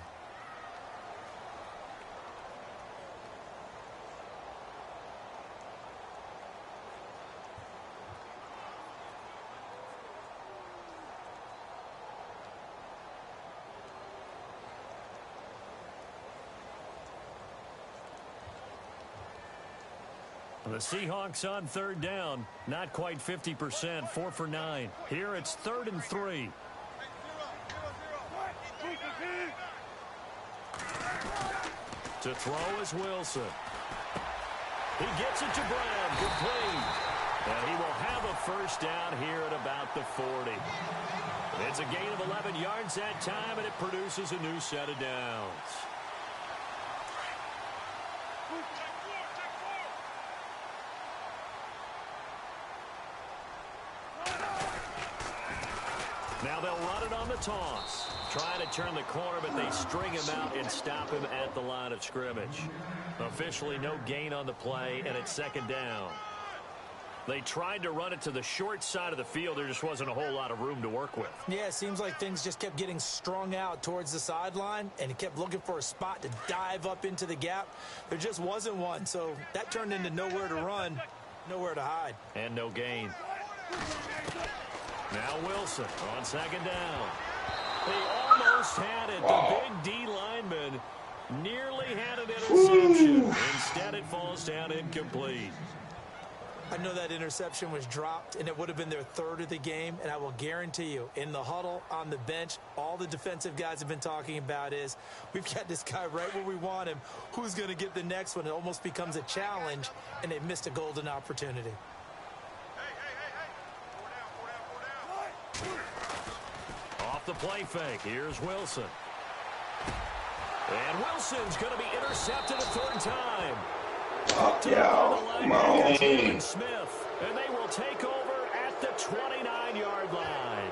S2: The Seahawks on third down, not quite 50%, 4 for 9. Here it's 3rd and 3. To throw is Wilson. He gets it to Brown, complete. And he will have a first down here at about the 40. It's a gain of 11 yards that time, and it produces a new set of downs. Now they'll run it on the toss. Trying to turn the corner, but they string him out and stop him at the line of scrimmage. Officially no gain on the play, and it's 2nd down. They tried to run it to the short side of the field. There just wasn't a whole lot of room to work with.
S3: Yeah, it seems like things just kept getting strung out towards the sideline, and he kept looking for a spot to dive up into the gap. There just wasn't one, so that turned into nowhere to run, nowhere to hide.
S2: And no gain. Now Wilson on 2nd down. He almost had it. The big D lineman nearly had an interception. Instead, it falls down incomplete.
S3: I know that interception was dropped, and it would have been their 3rd of the game, and I will guarantee you, in the huddle, on the bench, all the defensive guys have been talking about is, we've got this guy right where we want him. Who's going to get the next one? It almost becomes a challenge, and they missed a golden opportunity.
S2: Off the play fake, here's Wilson. And Wilson's going to be intercepted a 3rd time.
S5: Come on.
S2: Smith, and they will take over at the 29-yard line.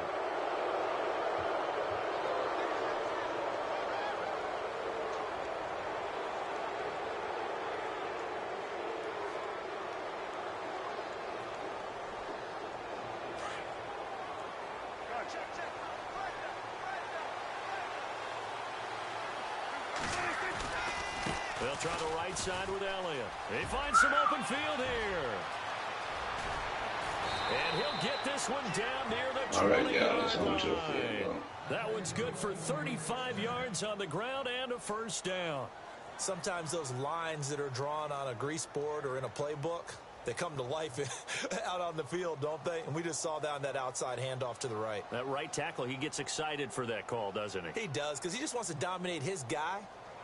S2: They'll try the right side with Elliott. He finds some open field here. And he'll get this one down near the 20-yard line. That one's good for 35 yards on the ground and a first down.
S3: Sometimes those lines that are drawn on a grease board or in a playbook, they come to life out on the field, don't they? And we just saw down that outside handoff to the right.
S2: That right tackle, he gets excited for that call, doesn't he?
S3: He does, because he just wants to dominate his guy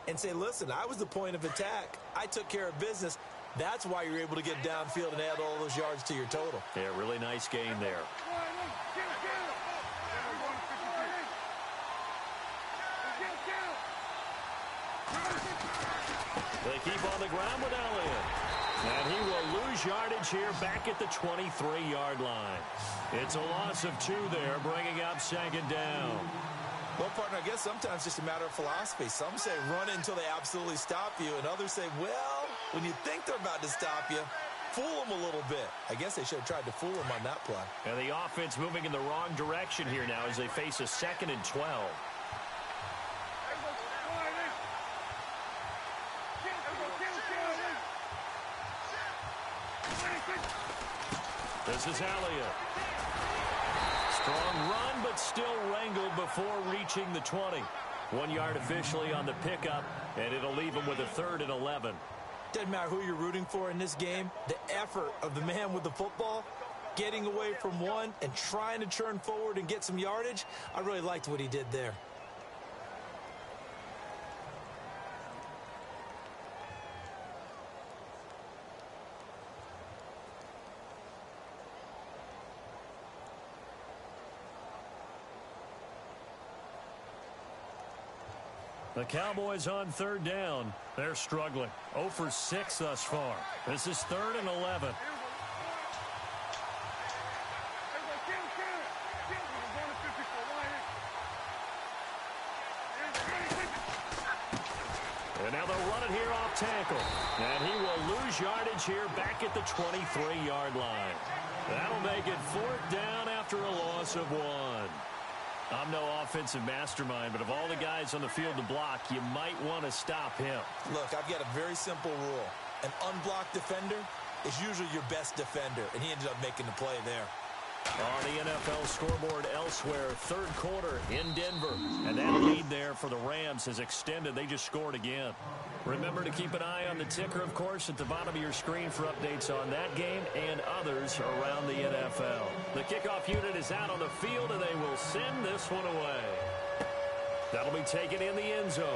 S3: and say, listen, I was the point of attack. I took care of business. That's why you're able to get downfield and add all those yards to your total.
S2: Yeah, really nice game there. They keep on the ground with Elliott. And he will lose yardage here back at the 23-yard line. It's a loss of 2 there, bringing up 2nd down.
S3: Well, partner, I guess sometimes it's just a matter of philosophy. Some say run until they absolutely stop you, and others say, well, when you think they're about to stop you, fool them a little bit. I guess they should have tried to fool them on that play.
S2: And the offense moving in the wrong direction here now as they face a 2nd and 12. This is Elliott. Strong run, but still wrangled before reaching the 20. 1 yard officially on the pickup, and it'll leave him with a 3rd and 11.
S3: Doesn't matter who you're rooting for in this game. The effort of the man with the football, getting away from one and trying to turn forward and get some yardage, I really liked what he did there.
S2: The Cowboys on 3rd down. They're struggling. 0 for 6 thus far. This is 3rd and 11. And now they'll run it here off tackle. And he will lose yardage here back at the 23-yard line. That'll make it 4th down after a loss of 1. I'm no offensive mastermind, but of all the guys on the field to block, you might want to stop him.
S3: Look, I've got a very simple rule. An unblocked defender is usually your best defender, and he ended up making the play there.
S2: On the NFL scoreboard elsewhere, third quarter in Denver. And that lead there for the Rams has extended. They just scored again. Remember to keep an eye on the ticker, of course, at the bottom of your screen for updates on that game and others around the NFL. The kickoff unit is out on the field, and they will send this one away. That'll be taken in the end zone.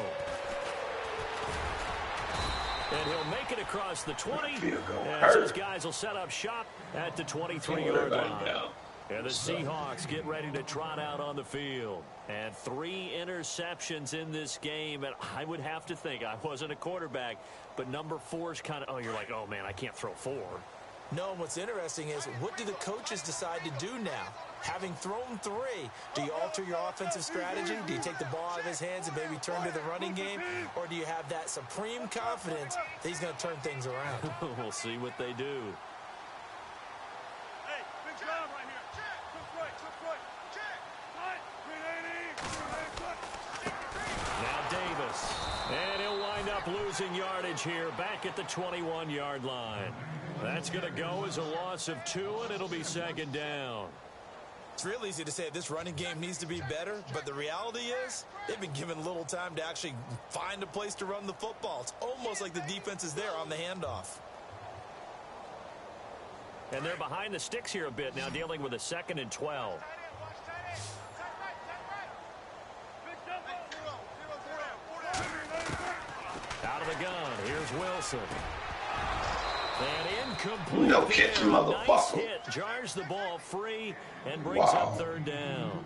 S2: And he'll make it across the 20. As those guys will set up shop at the 23-yard line. And the Seahawks get ready to trot out on the field. And 3 interceptions in this game. And I would have to think, I wasn't a quarterback, but number 4 is kind of, oh, you're like, oh, man, I can't throw 4.
S3: No, and what's interesting is, what do the coaches decide to do now? Having thrown 3, do you alter your offensive strategy? Do you take the ball out of his hands and maybe turn to the running game? Or do you have that supreme confidence that he's going to turn things around?
S2: We'll see what they do.
S6: Hey, big job right here. Check. Took right. Check.
S2: Now Davis. And he'll wind up losing yardage here back at the 21-yard line. That's going to go as a loss of 2, and it'll be second down.
S3: It's real easy to say this running game needs to be better, but the reality is they've been given little time to actually find a place to run the football. It's almost like the defense is there on the handoff.
S2: And they're behind the sticks here a bit now, dealing with a 2nd and 12. Out of the gun, here's Wilson. And incomplete.
S5: No catch, motherfucker.
S2: Nice hit, jars the ball free and brings up third down.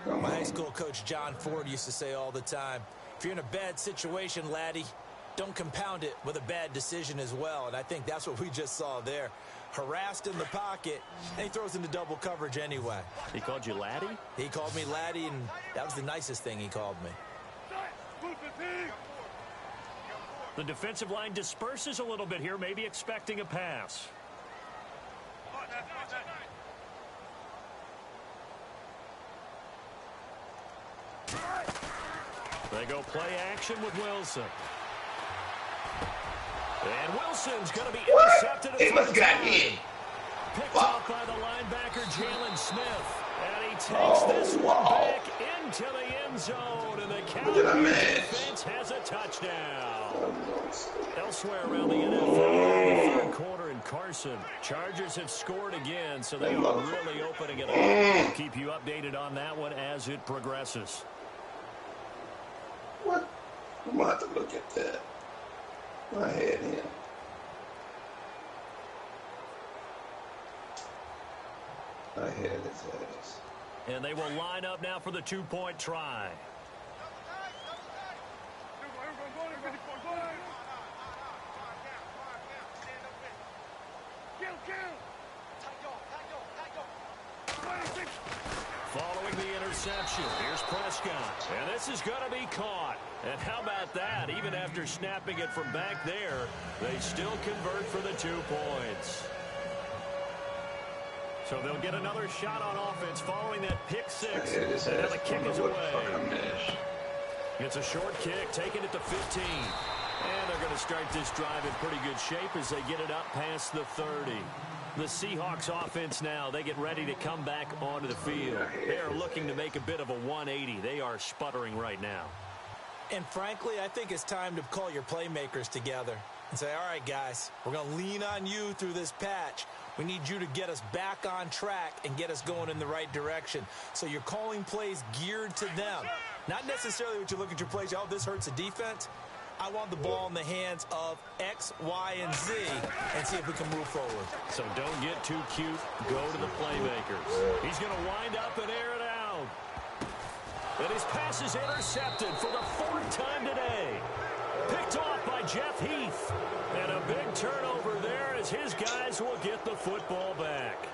S3: My high school coach John Ford used to say all the time, if you're in a bad situation, laddie, don't compound it with a bad decision as well. And I think that's what we just saw there. Harassed in the pocket, and he throws into double coverage anyway.
S2: He called you laddie?
S3: He called me laddie, and that was the nicest thing he called me.
S2: The defensive line disperses a little bit here, maybe expecting a pass. They go play action with Wilson. And Wilson's going to be intercepted.
S5: He must have got hit.
S2: Picked off by the linebacker, Jalen Smith. And he takes this one back into the end zone. And the Cowboys defense has a touchdown. Elsewhere around the NFL, the third quarter in Carson. Chargers have scored again, so they are really opening it up. We'll keep you updated on that one as it progresses.
S5: What? I'm going to have to look at that. I had him. I had his ass.
S2: And they will line up now for the 2-point try. Following the interception, here's Prescott. And this is going to be caught. And how about that? Even after snapping it from back there, they still convert for the 2 points. So they'll get another shot on offense following that pick 6. And now the kick is away. It's a short kick, taking it to 15. And they're going to start this drive in pretty good shape as they get it up past the 30. The Seahawks offense now, they get ready to come back onto the field. They are looking to make a bit of a 180. They are sputtering right now.
S3: And frankly, I think it's time to call your playmakers together and say, all right, guys, we're going to lean on you through this patch. We need you to get us back on track and get us going in the right direction. So you're calling plays geared to them. Not necessarily what you look at your plays, oh, this hurts the defense. I want the ball in the hands of X, Y, and Z and see if we can move forward.
S2: So don't get too cute. Go to the playmakers. He's going to wind up and air it out. And his pass is intercepted for the 4th time today. Picked off by Jeff Heath. And a big turnover there as his guys will get the football back.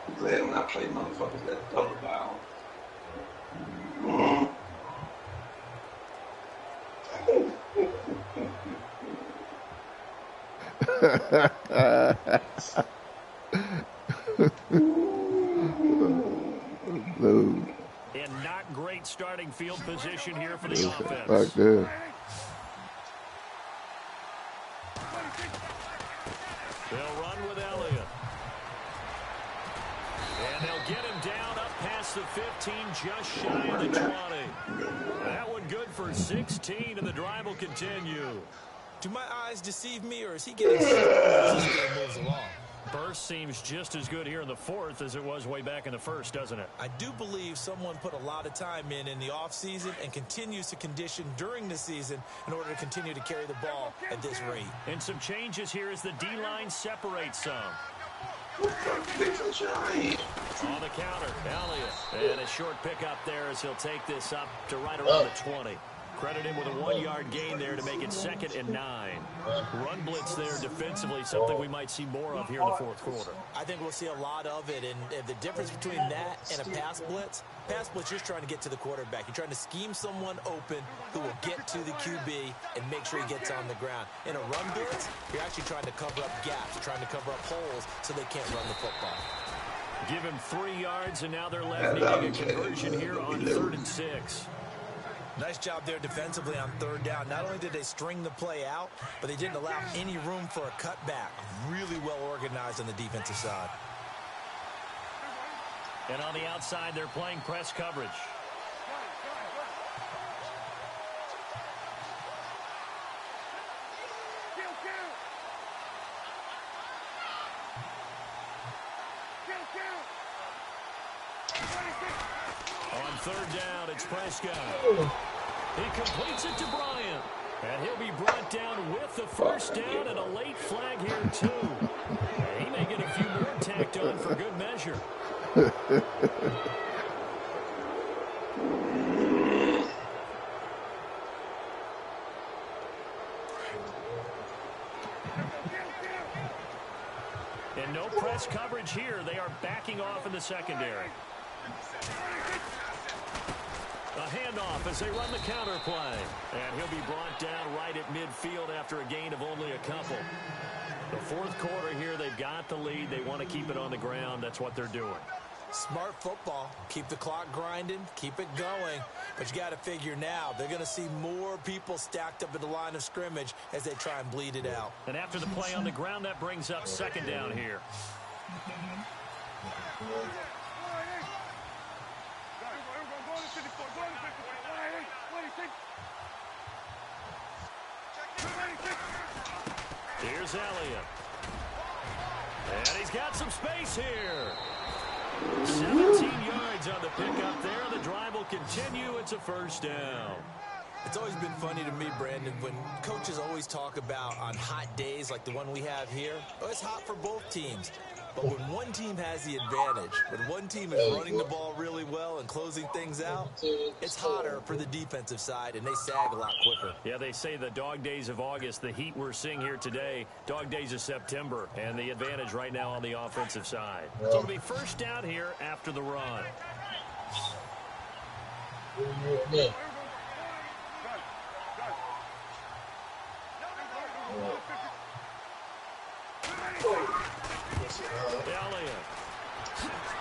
S5: I'm glad when I play motherfuckers that double bound.
S2: And not great starting field position here for the offense.
S4: Back there.
S2: across the 15, just shy of the 20. That one good for 16, and the drive will continue.
S3: Do my eyes deceive me, or is he getting stronger as this game moves along?
S2: Burst seems just as good here in the fourth as it was way back in the first, doesn't it?
S3: I do believe someone put a lot of time in the offseason and continues to condition during the season in order to continue to carry the ball at this rate.
S2: And some changes here as the D-line separates some. On the counter, Elliott. And a short pickup there as he'll take this up to right around the 20. Credit him with a 1-yard gain there to make it 2nd and 9. Run blitz there defensively, something we might see more of here in the fourth quarter.
S3: I think we'll see a lot of it, and the difference between that and a pass blitz, you're just trying to get to the quarterback. You're trying to scheme someone open who will get to the QB and make sure he gets on the ground. In a run blitz, you're actually trying to cover up gaps, trying to cover up holes so they can't run the football.
S2: Give him 3 yards, and now they're left needing a conversion here on 3rd and 6.
S3: Nice job there defensively on 3rd down. Not only did they string the play out, but they didn't allow any room for a cutback. Really well organized on the defensive side.
S2: And on the outside, they're playing press coverage. On 3rd down, it's Prescott. He completes it to Bryant. And he'll be brought down with the 1st down and a late flag here, too. And he may get a few more tacked on for good measure. And no press coverage here. They are backing off in the secondary. A handoff as they run the counter play. And he'll be brought down right at midfield after a gain of only a couple. The fourth quarter here, they've got the lead. They want to keep it on the ground. That's what they're doing.
S3: Smart football. Keep the clock grinding. Keep it going. But you got to figure now, they're going to see more people stacked up at the line of scrimmage as they try and bleed it out.
S2: And after the play on the ground, that brings up 2nd down here. Here's Elliott. And he's got some space here. 17 yards on the pickup there. The drive will continue. It's a 1st down.
S3: It's always been funny to me, Brandon, when coaches always talk about on hot days like the one we have here. Oh, it's hot for both teams. But when one team has the advantage, when one team is running the ball really well and closing things out, it's hotter for the defensive side, and they sag a lot quicker.
S2: Yeah, they say the dog days of August, the heat we're seeing here today, dog days of September, and the advantage right now on the offensive side. So it'll be 1st down here after the run. Elliott.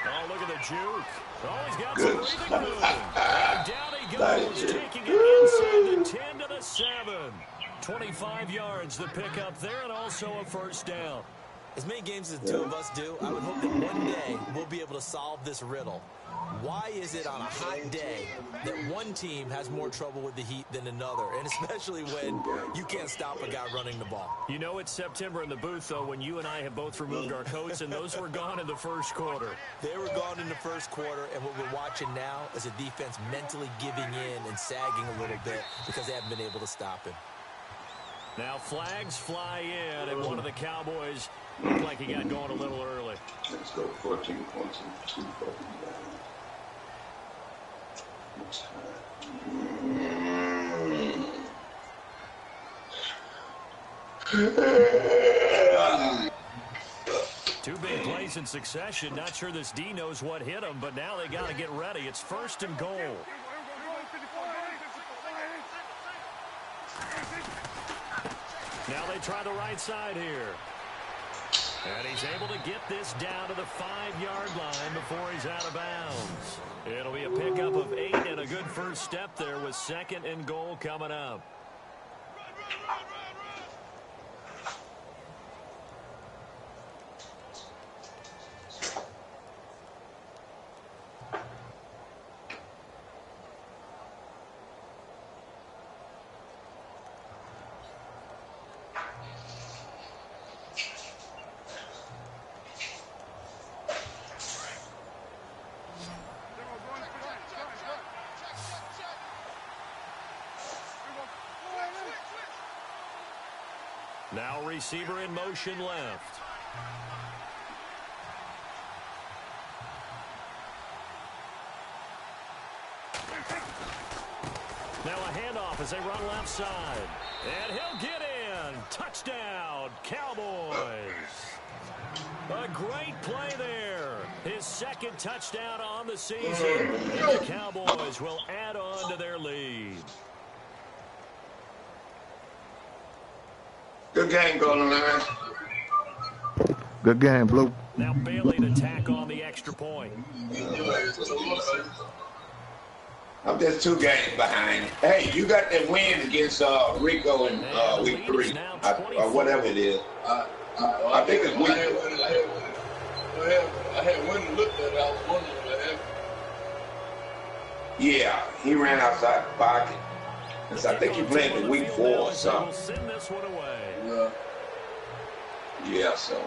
S2: Oh, look at the juke. Oh, he's got some breathing room. And down he goes, taking it inside the 10 to the 7. 25 yards, the pickup there, and also a 1st down.
S3: As many games as the two of us do, I would hope that one day we'll be able to solve this riddle. Why is it on a hot day that one team has more trouble with the heat than another, and especially when you can't stop a guy running the ball?
S2: You know it's September in the booth, though, when you and I have both removed our coats, and those were gone in the 1st quarter.
S3: They were gone in the 1st quarter, and what we're watching now is a defense mentally giving in and sagging a little bit because they haven't been able to stop him.
S2: Now flags fly in, and one of the Cowboys looked like he got going a little early.
S5: Let's go 14 points and 2 broken down.
S2: Two big plays in succession. Not sure this D knows what hit him, but now they got to get ready. It's 1st and goal. Now they try the right side here. And he's able to get this down to the 5-yard line before he's out of bounds. It'll be a pickup of 8 and a good first step there with 2nd and goal coming up. Now receiver in motion left. Now a handoff as they run left side. And he'll get in. Touchdown, Cowboys. A great play there. His second touchdown on the season. And the Cowboys will add on to their lead.
S5: Good game, Goldenlion.
S4: Good game, Blue.
S2: Now Bailey to tack on the extra point.
S5: I'm just 2 games behind. Hey, you got that win against Rico in week 3, or whatever it is. I think it's week.
S7: I had one and looked at it. I was wondering what happened.
S5: Yeah, he ran outside the pocket. So I think he played in week 4 or something.
S2: Send this one away.
S5: Yeah, so.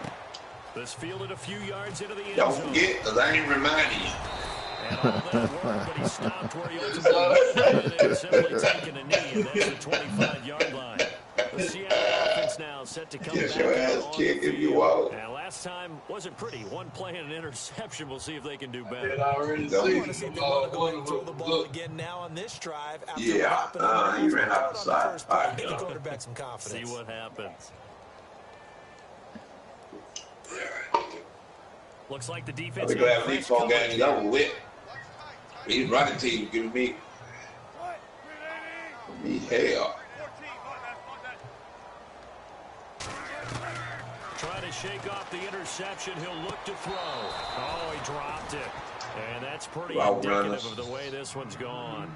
S2: This fielded a few yards into the end
S5: Don't
S2: zone.
S5: forget, because I ain't reminding you.
S2: And all that work, but he stopped where he ultimately and simply taking a knee, and that's the 25-yard line. The Seattle offense now set to come
S5: Get
S2: back
S5: your ass
S2: on the
S5: kicked if you
S2: field.
S5: want.
S2: And last time wasn't pretty. One play and an interception. We'll see if they can do better.
S7: And I already
S5: Don't.
S7: see
S3: I want to see if they want to go ahead and throw the ball again now on this drive. After
S5: Yeah,
S3: wrapping up
S5: he ran
S3: on the
S5: outside.
S3: first play. Give the quarterback some confidence.
S2: See what happens. Looks like the defense.
S5: I'll be glad when these 4 games over with. These running teams giving me hell.
S2: Trying to shake off the interception. He'll look to throw. Oh, he dropped it. And that's pretty indicative of the way this one's gone.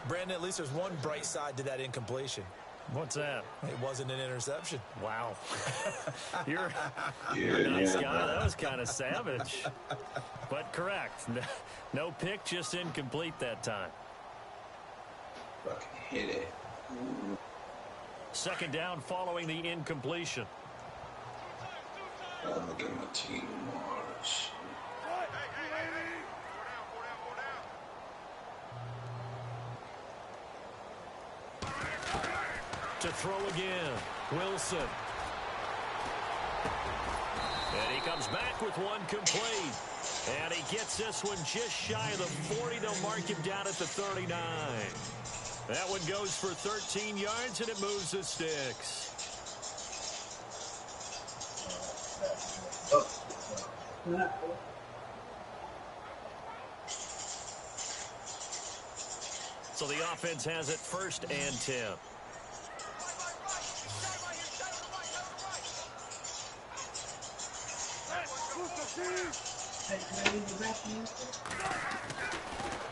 S3: Brandon, at least there's one bright side to that incompletion.
S2: What's that?
S3: It wasn't an interception.
S2: Wow. You're a nice guy. That was kind of savage. But correct. No pick, just incomplete that time.
S5: Fucking hit it.
S2: Second down following the incompletion.
S5: I'm going to give my team March.
S2: To throw again, Wilson. And he comes back with one complete. And he gets this one just shy of the 40. They'll mark him down at the 39. That one goes for 13 yards, and it moves the sticks. So the offense has it 1st and 10.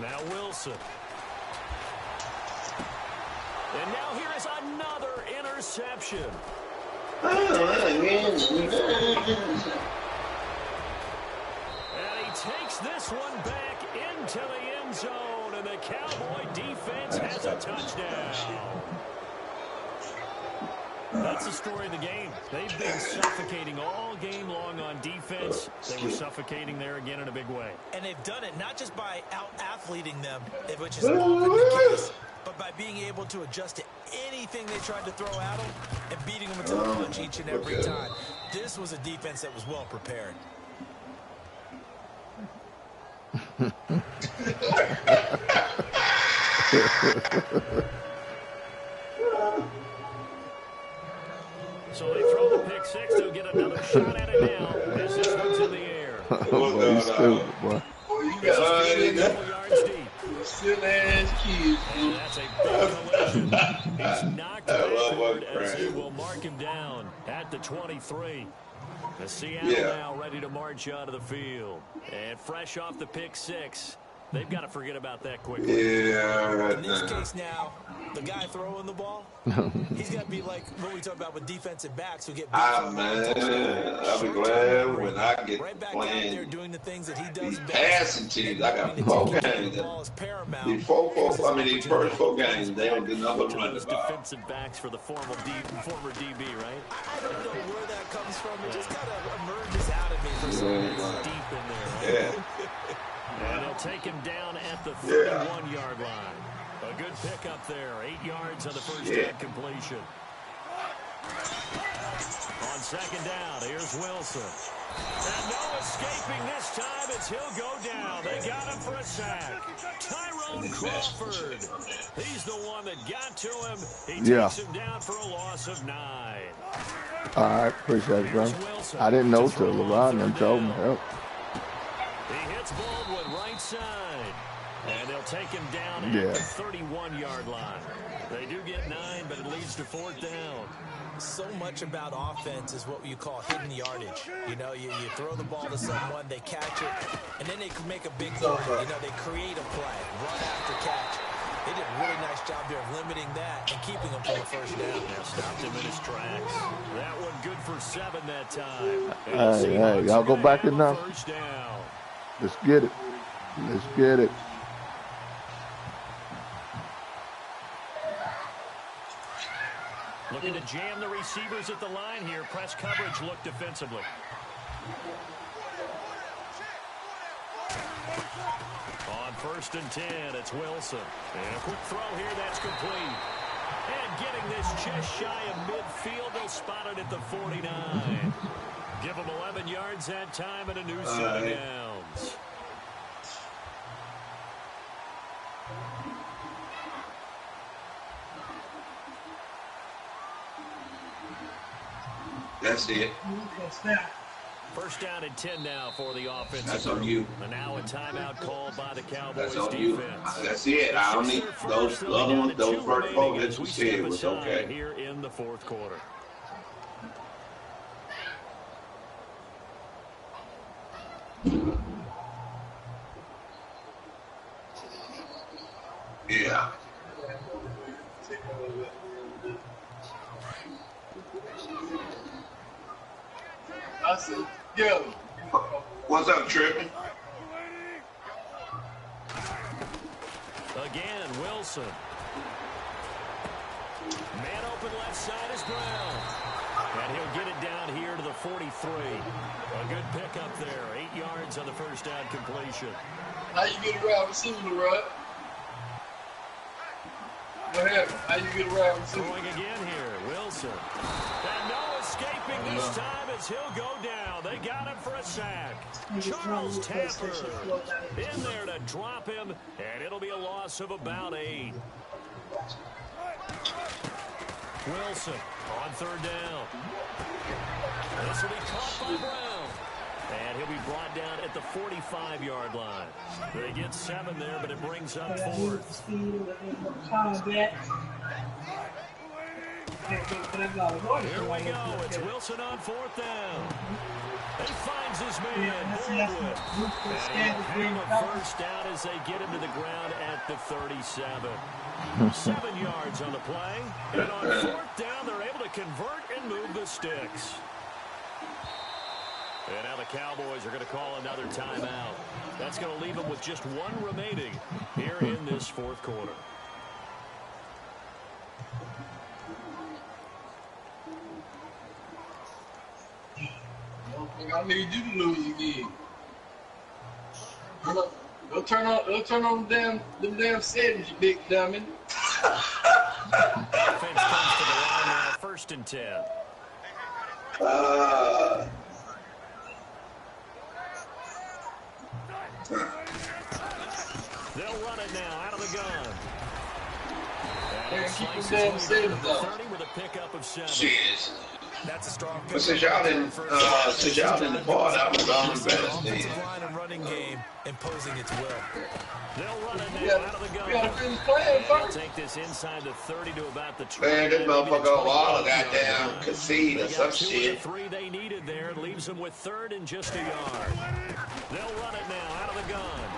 S2: Now Wilson. And now here is another interception. And he takes this one back into the end zone, and the Cowboy defense has a touchdown. That's the story of the game. They've been suffocating all game long on defense. They were suffocating there again in a big way.
S3: And they've done it not just by out-athleting them, which is often the case, but by being able to adjust to anything they tried to throw at them and beating them into the punch each and every time. This was a defense that was well prepared.
S2: So they throw the pick six. They'll get another shot at it now as this one's in the air.
S4: Boy, you stupid, boy.
S2: Yards deep.
S7: Silly ass kids.
S2: And that's a big collision. He's knocked backward as he will mark him down at the 23. The Seattle now ready to march out of the field. And fresh off the pick six, they've got to forget about that quickly.
S5: Yeah.
S3: In this case now, the guy throwing the ball, he's got to be like what we talk about with defensive backs who get beat
S5: I'll be glad when I get
S3: right back out there
S5: playing
S3: doing the things that he does
S5: these
S3: best.
S5: passing teams. I got 4 games. These first 4 games, they don't do nothing but run the ball.
S2: Defensive backs for the former DB, right?
S3: I don't know where that comes from. It just kind of emerges out of me for some reason.
S2: Deep in there, right?
S5: Yeah.
S2: And they'll take him down at the 31-yard line. A good pickup there. 8 yards on the first down completion. On second down, here's Wilson. And no escaping this time as he'll go down. They got him for a sack. Tyrone Crawford. He's the one that got to him. He takes him down for a loss of 9.
S4: All right, appreciate it, bro. I didn't know till LeBron and told me help.
S2: He hits Baldwin right side. And they'll take him down at the 31-yard line. They do get 9, but it leads to 4th down.
S3: So much about offense is what you call hidden yardage. You know, you throw the ball to someone, they catch it, and then they can make a big play. You know, they create a play, run after catch. They did a really nice job there of limiting that and keeping him from a first down.
S2: Yeah, stopped him in his tracks. That one good for 7 that time.
S4: Hey, y'all go back enough. Let's get it. Let's get it.
S2: Looking to jam the receivers at the line here. Press coverage look defensively. On 1st and 10, it's Wilson. And a quick throw here, that's complete. And getting this just shy of midfield, they'll spot it at the 49. Give them 11 yards that time and a new set of downs.
S5: That's it.
S2: First down and 10 now for the offense.
S5: That's on you.
S2: And now a timeout called by the Cowboys
S5: That's on
S2: defense.
S5: you. That's it. I don't need those other ones. Those first 4 that you said was okay.
S2: Here in the 4th quarter.
S5: Yeah.
S7: I said, yo.
S5: What's up, Trippin'?
S2: Again, Wilson. Man open left side is Brown. And he'll get it down here to the 43. A good pickup there. 8 yards on the first down completion.
S7: How you get around receiver, Rod? What happened? How you get around receiver?
S2: Throwing again here, Wilson. And no escaping this time as he'll go down. They got him for a sack. Charles Tapper in there to drop him, and it'll be a loss of about 8. Wilson on 3rd down. This will be caught by Brown. And he'll be brought down at the 45-yard line. They get 7 there, but it brings up 4th. Here we go. It's Wilson on 4th down. He finds his man, Baldwin. And he'll have a first down as they get him to the ground at the 37. 7 yards on the play. And on 4th down, they're able to convert and move the sticks. And now the Cowboys are going to call another timeout. That's going to leave them with just 1 remaining here in this 4th quarter.
S7: I need you to lose again. Don't turn on them damn settings, you big dummy.
S2: Offense comes to the line now, 1st and 10. They'll run it now out of the gun. And it slices lead to the 30 with a pickup of 7.
S5: Shit.
S3: That's a strong pick.
S5: But since y'all didn't depart, I was on the best
S3: line and running game imposing its will.
S2: They'll run it now out of the gun. They'll take this inside the 30 to about the 20.
S5: Man, this motherfucker Waller goddamn concede or some shit.
S2: 2 of the 3 they needed there. It leaves them with 3rd and just a yard. They'll run it now out of the gun.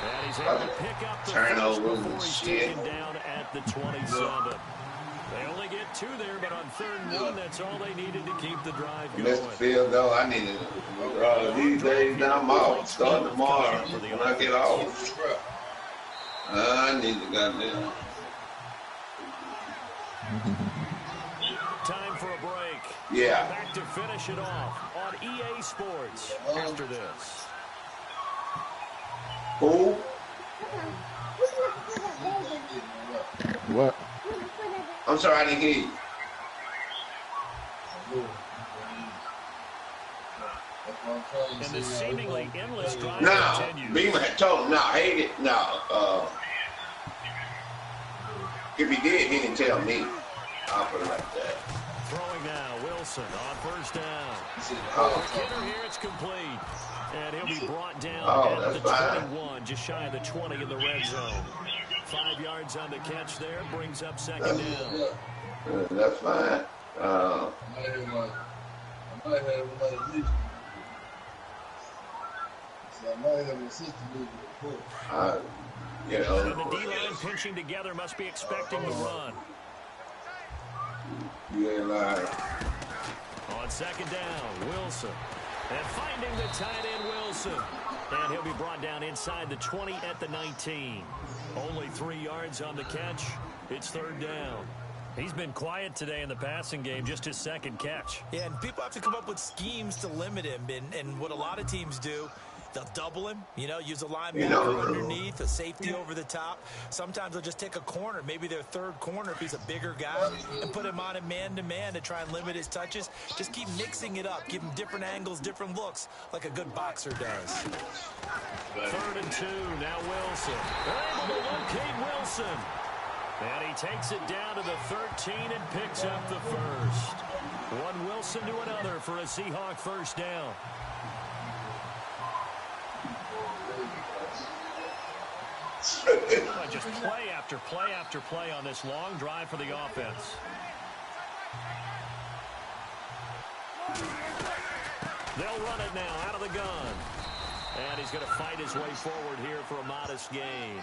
S2: And he's able to pick up the first before he's taken down at the 27. They only get 2 there, but on 3rd and 1, that's all they needed to keep the drive going.
S5: Missed the field goal. I need to these days now I'm off. Starting tomorrow when I get off. I need to goddamn.
S2: Time for a break.
S5: Yeah.
S2: Back to finish it off on EA Sports after this.
S5: Who?
S4: What?
S5: I'm sorry, I didn't hear you.
S2: And the seemingly endless drive
S5: Now,
S2: continues.
S5: Beamer had told him, no, hate it. No, if he did, he didn't tell me. I'll put it like that.
S2: Throwing now, Wilson on first down. Hitter here, it's complete. And he'll be brought down at the 21, just shy of the 20 in the red zone. 5 yards on the catch there, brings up second down.
S5: That's fine.
S7: I might have an assistant movie.
S5: You know.
S2: And the D-line pinching together must be expecting the run.
S5: You ain't lying.
S2: On second down, Wilson. And finding the tight end, Wilson. And he'll be brought down inside the 20 at the 19. Only 3 yards on the catch. It's third down. He's been quiet today in the passing game, just his second catch.
S3: Yeah, and people have to come up with schemes to limit him. And what a lot of teams do, they'll double him, use a linebacker underneath, a safety over the top. Sometimes they'll just take a corner, maybe their third corner if he's a bigger guy, and put him on him man-to-man to try and limit his touches. Just keep mixing it up, give him different angles, different looks, like a good boxer does.
S2: 3rd and 2, now Wilson. They're able to locate Wilson. And he takes it down to the 13 and picks up the first. One Wilson to another for a Seahawk first down. Just play after play after play on this long drive for the offense. They'll run it now out of the gun. And he's going to fight his way forward here for a modest gain.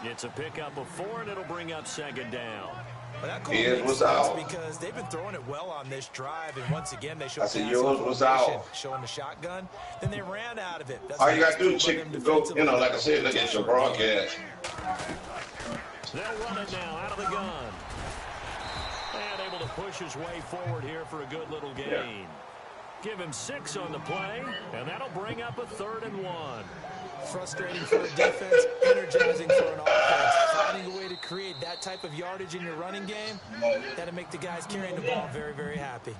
S2: It's a pickup of 4, and it'll bring up second down.
S3: Well, that call makes sense because they've been throwing it well on this drive, and once again they showed
S5: yours was out.
S3: Showing the shotgun. Then they ran out of it. That's
S5: all you got to do is go, like I said, look at your broadcast.
S2: They'll run it now out of the gun. And able to push his way forward here for a good little gain. Yeah. Give him 6 on the play, and that'll bring up a 3rd and 1.
S3: Frustrating for a defense, energizing for an offense. Finding a way to create that type of yardage in your running game, that'll make the guys carrying the ball very, very happy.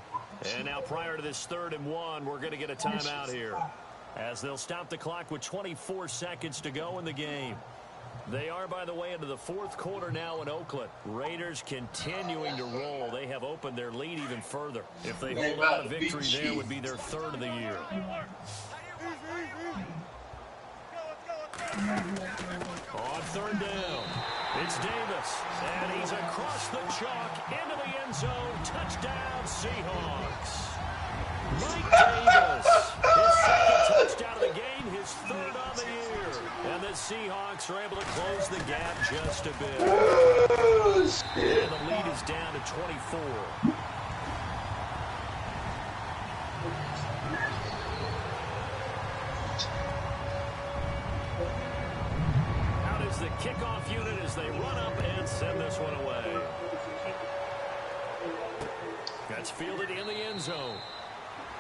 S2: And now prior to this 3rd and 1, we're going to get a timeout here, as they'll stop the clock with 24 seconds to go in the game. They are, by the way, into the 4th quarter now in Oakland. Raiders continuing to roll. They have opened their lead even further. If they hold on, a victory there would be their 3rd of the year. On 3rd down, it's Davis, and he's across the chalk into the end zone. Touchdown, Seahawks. Mike Davis, his 2nd touchdown of the game, his 3rd on the year. And the Seahawks are able to close the gap just a bit. And the lead is down to 24. The kickoff unit as they run up and send this one away. That's fielded in the end zone.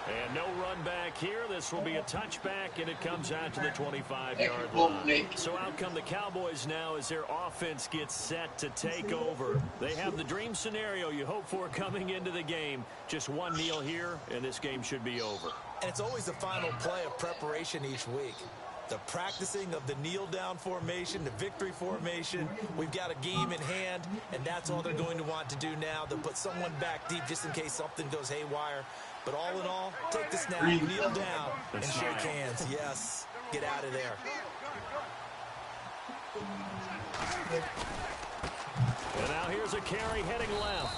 S2: And no run back here. This will be a touchback, and it comes out to the 25-yard line. So out come the Cowboys now as their offense gets set to take over. They have the dream scenario you hope for coming into the game. Just one kneel here, and this game should be over.
S3: And it's always the final play of preparation each week. The practicing of the kneel-down formation, the victory formation. We've got a game in hand, and that's all they're going to want to do now. They'll put someone back deep just in case something goes haywire. But all in all, take the snap, kneel down, and shake hands. Yes, get out of there.
S2: And now here's a carry heading left.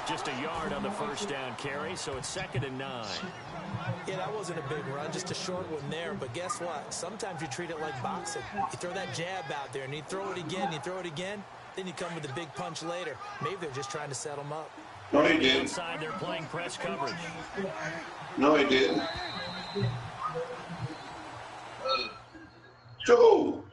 S2: Just a yard on the first down carry, so it's 2nd and 9.
S3: Yeah, that wasn't a big run, just a short one there. But guess what? Sometimes you treat it like boxing. You throw that jab out there, and you throw it again, then you come with a big punch later. Maybe they're just trying to set them up.
S5: No, he didn't.
S2: Inside, they're playing press coverage.
S5: No, he didn't. 2.